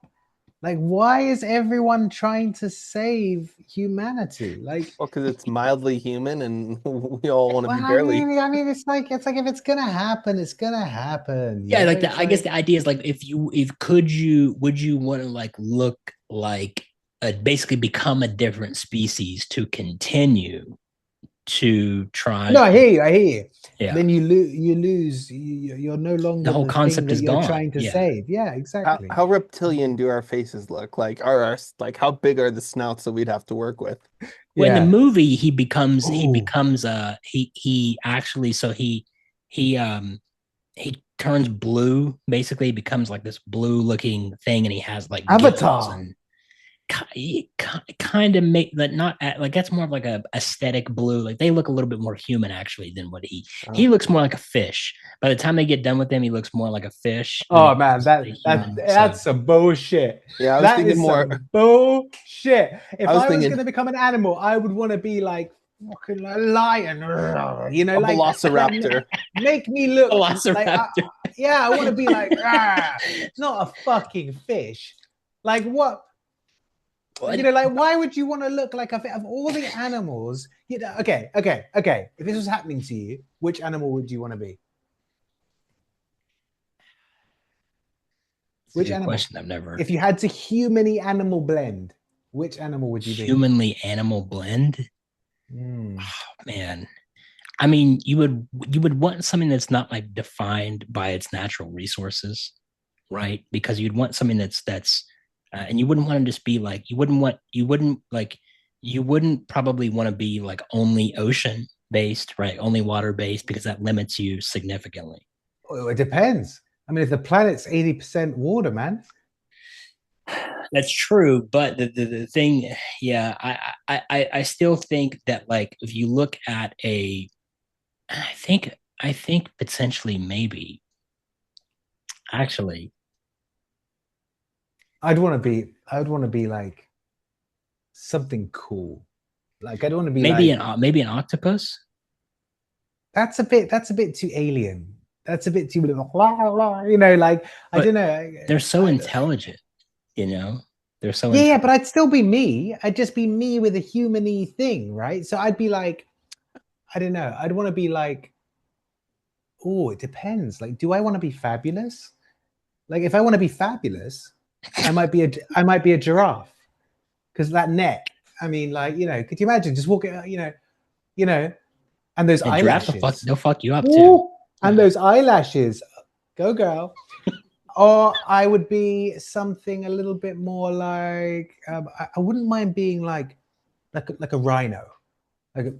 Like, why is everyone trying to save humanity? Like, well, because it's mildly human, and we all want to be barely. I mean, it's like if it's gonna happen, it's gonna happen. Yeah, like I guess the idea is like, would you want to like look like basically become a different species to continue to try? No, I hear you. Yeah. Then you lose. You're no longer the whole concept is you're gone. Trying to save. Yeah, exactly. How reptilian do our faces look? Like, like how big are the snouts that we'd have to work with? Well, in the movie, he he turns blue, basically becomes like this blue looking thing, and he has like gills Avatar. and kind of make that not like that's more of like a aesthetic blue. Like they look a little bit more human actually than what he looks more like a fish. By the time they get done with him, he looks more like a fish. Oh man, So that's some bullshit. Yeah, I was That thinking is more. some bullshit. If I was I was thinking going to become an animal, I would want to be like fucking a lion, you know, a like velociraptor. make me look like Velociraptor. yeah, I want to be like not a fucking fish. Like what? You know, like why would you want to look like a fish? Of all the animals? You know, okay. If this was happening to you, which animal would you want to be? That's a Which good animal? question. I've never If you had to humany animal blend, which animal would you be? humanly animal blend. Mm. Oh, man. I mean, you would want something that's not like defined by its natural resources, right? Because you'd want something that's and you wouldn't want to just be like you wouldn't probably want to be like only ocean based, right? Only water based because that limits you significantly. Oh, it depends. I mean, if the planet's 80% water, man. That's true, but the thing, yeah, I still think that like if you look at I think potentially maybe actually I'd want to be like something cool. Like I'd want to be like maybe an octopus. that's a bit too alien. That's a bit too you know, like I But don't know. they're so intelligent, you know. They're so Yeah, but intelligent. I'd still be me. I'd just be me with a humany thing, right? So I'd be like, I don't know. I'd want to be like, oh, it depends. Like, do I want to be fabulous? Like, if I want to be fabulous, I might be a giraffe because that neck. I mean, like, you know, could you imagine just walking, you know, and those And giraffes will eyelashes, they'll fuck you up too. ooh, and those eyelashes, go girl. Or I would be something a little bit more like I wouldn't mind being like a rhino, like a,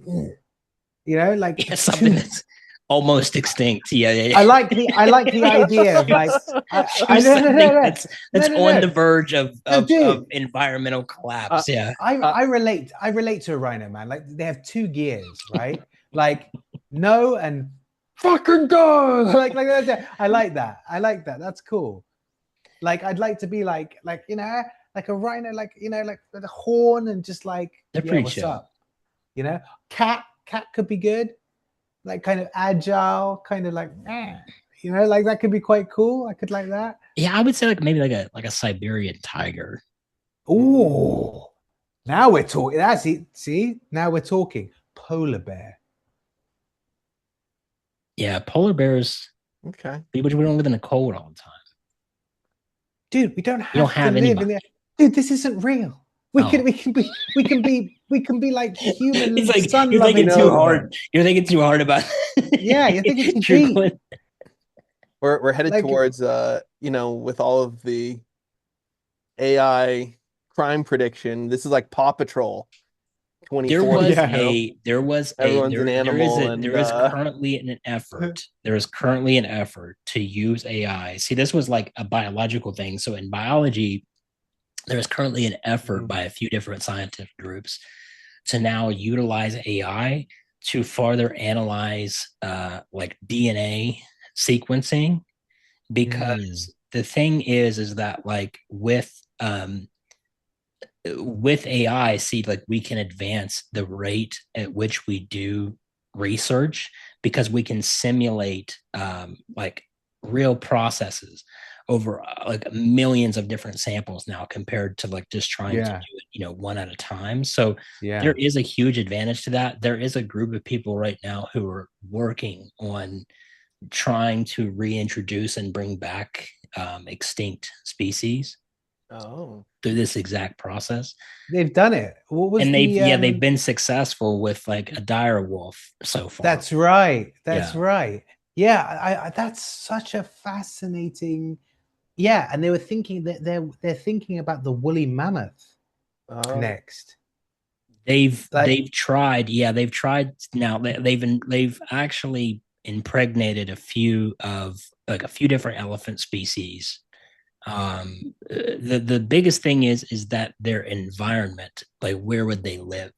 you know, like Yeah, something that's almost extinct. Yeah, yeah, I like the idea of like choose no something that's on the verge of no, dude. environmental collapse. Yeah. I relate to a rhino, man. Like they have two gears, right? Like no and fucking go. Like that. I like that. I like that. That's cool. Like I'd like to be like you know like a rhino, like you know like with a horn and just like They're yeah, pretty what's chill. up? You know, cat could be good. Like kind of agile, kind of like you know, like that could be quite cool. I could like that. Yeah, I would say like maybe like a Siberian tiger. Oh, now we're talking. That's it. See, now we're talking. Polar bear. Yeah, polar bears. Okay. But we don't live in the cold all the time. Dude, we don't You don't have to have live in anybody. there. Dude, this isn't real. We Oh. can be like human It's like sun you're loving thinking too polar hard. bears. You're thinking too hard about. Yeah, you're thinking too You're deep. going- We're headed Like- towards you know, with all of the AI crime prediction. This is like Paw Patrol There 2040. was Yeah. there was Everyone's an animal and, there is currently an effort. There is currently an effort to use AI. See, this was like a biological thing. So in biology, there is currently an effort by a few different scientific groups to now utilize AI to further analyze like DNA sequencing, because the thing is that like with AI, see, like we can advance the rate at which we do research because we can simulate like real processes over like millions of different samples now compared to like just trying to do it, you know, one at a time. So there is a huge advantage to that. There is a group of people right now who are working on trying to reintroduce and bring back extinct species through this exact process. They've done it. What was and they've the, they've been successful with like a dire wolf so far. That's right. That's Yeah. right. Yeah, I that's such a fascinating. Yeah, and they were thinking that they're thinking about the woolly mammoth next. They've tried. Yeah, they've tried. Now they've actually impregnated a few different elephant species. The biggest thing is that their environment, like where would they live?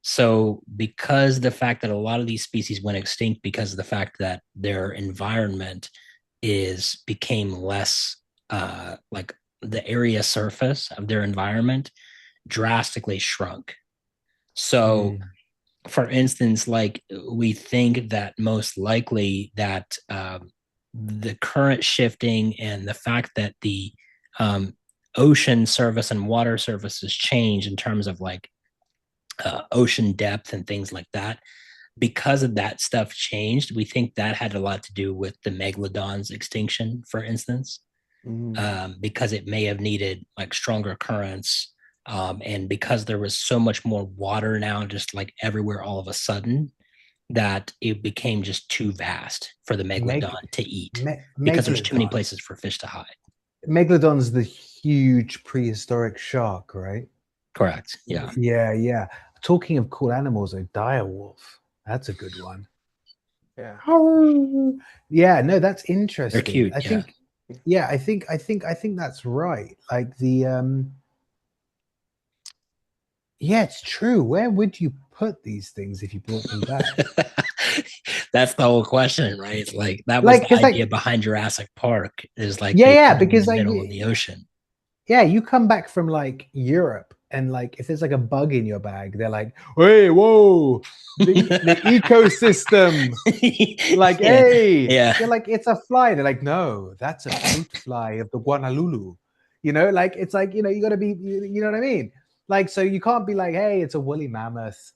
So because the fact that a lot of these species went extinct because of the fact that their environment is became less like the area surface of their environment drastically shrunk. So for instance, like we think that most likely that the current shifting and the fact that the ocean surface and water surfaces change in terms of like ocean depth and things like that, because of that stuff changed, we think that had a lot to do with the megalodon's extinction, for instance, because it may have needed like stronger currents. And because there was so much more water now, just like everywhere all of a sudden, that it became just too vast for the megalodon to eat because there's too many places for fish to hide. Megalodon's the huge prehistoric shark, right? Correct. Yeah. Yeah. Talking of cool animals, a dire wolf. That's a good one. Yeah. Yeah, no, that's interesting. They're cute. I think that's right. Like the yeah, it's true. Where would you put these things if you brought them back? That's the whole question, right? It's like that was the idea behind Jurassic Park. Is like because in the middle of the ocean. Yeah, you come back from like Europe, and like if there's like a bug in your bag, they're like, "Hey, whoa, the ecosystem!" Like, hey, you're like, "It's a fly." They're like, "No, that's a fruit fly of the Guanalulu." You know, like it's like you got to be, you know what I mean? Like, so you can't be like, "Hey, it's a woolly mammoth."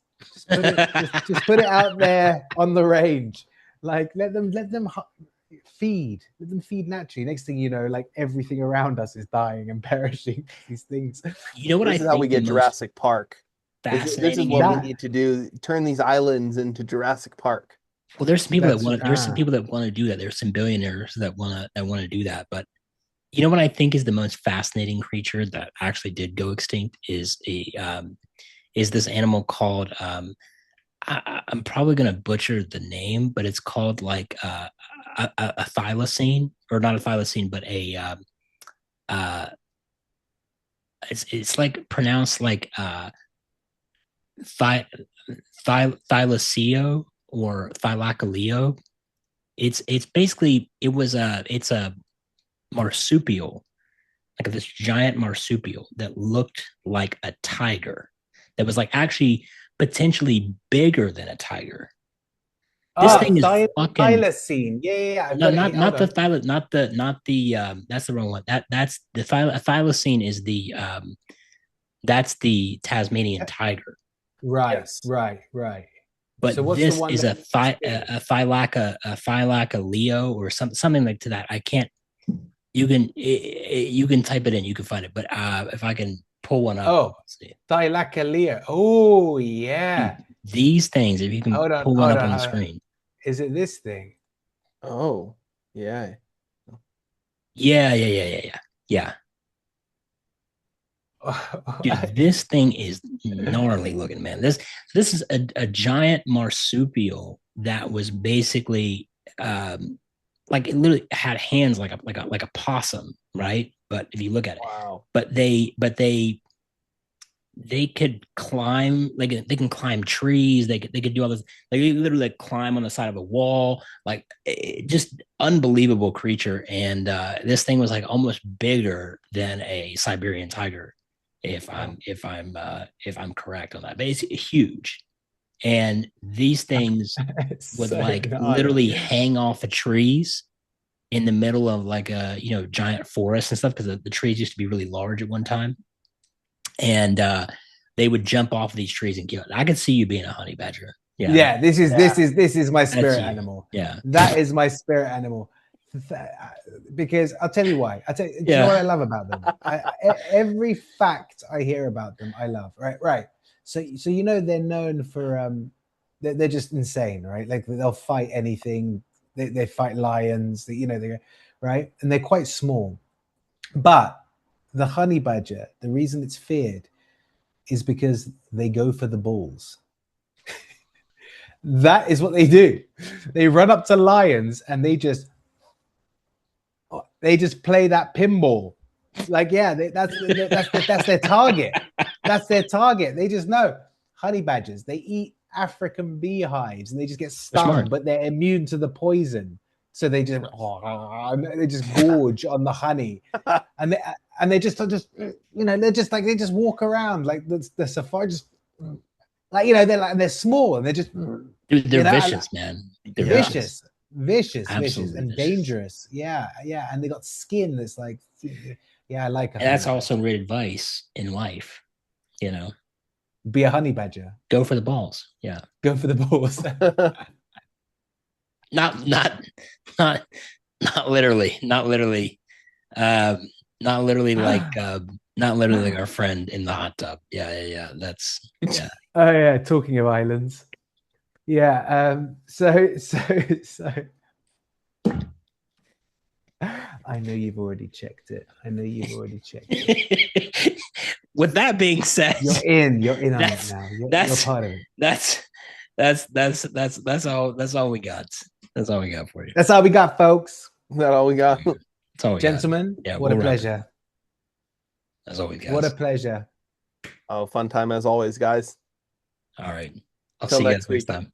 Just put it out there on the range. Like, let them feed. Let them feed naturally. Next thing you know, like everything around us is dying and perishing. These things. You know what this is how we get Jurassic Park. This is what we need to do. Turn these islands into Jurassic Park. Well, there's some people that want. There's some people that want to do that. There's some billionaires that want to do that. But you know what I think is the most fascinating creature that actually did go extinct is this animal called I'm probably going to butcher the name, but it's called like a thylacine, or not a thylacine, but a it's like pronounced like thylaceo or thylacaleo. It's basically it's a marsupial, like this giant marsupial that looked like a tiger, that was like actually potentially bigger than a tiger. This thing is fucking thylacine. Yeah. Not the that's the wrong one. That's the thylacine is the that's the Tasmanian tiger. Right. Yes. Right. But so this is a thylacaleo or something like to that. I can't. You can type it in. You can find it. But if I can pull one up. Oh, thylacaleo. Oh, yeah. These things, if you can pull one up on the screen. Is it this thing? Oh, yeah. Yeah. Dude, this thing is gnarly looking, man. This is a giant marsupial that was basically like it literally had hands like a possum, right? But if you look at it, but they could climb, like they can climb trees, they could do all this, like they literally climb on the side of a wall, like just unbelievable creature. And this thing was like almost bigger than a Siberian tiger, if I'm correct on that. But it's huge. And these things would like literally hang off of trees in the middle of like a giant forest and stuff, because the trees used to be really large at one time. And they would jump off these trees and kill it. I could see you being a honey badger. Yeah. This is my spirit animal. Yeah, that is my spirit animal. Because I'll tell you why. Do you know what I love about them? Every fact I hear about them, I love. Right. So they're known for they're just insane, right? Like they'll fight anything. They fight lions. They right, and they're quite small. But the honey badger, the reason it's feared is because they go for the balls. That is what they do. They run up to lions and they just play that pinball. Like, yeah, that's their target. That's their target. They just know honey badgers. They eat African beehives and they just get stung, but they're immune to the poison. So they just gorge on the honey, and they just they're just walk around like the safari, just like they're small and they're just they're vicious, man. They're vicious, Absolutely and vicious. Dangerous. Yeah, and they got skin that's like, yeah, I like. And that's also great advice in life. Be a honey badger. Go for the balls. Yeah, go for the balls. not literally, not literally like our friend in the hot tub. Yeah. That's yeah. Oh yeah, talking of islands. Yeah. So I know you've already checked it. With that being said, you're in on it now. You're part of it. That's all we got. That's all we got for you. That's all we got, folks. That's all we got. That's all we Gentlemen, got. Yeah, what a pleasure. That's all we got. What a pleasure. Oh, fun time as always, guys. All right. I'll see you guys next time.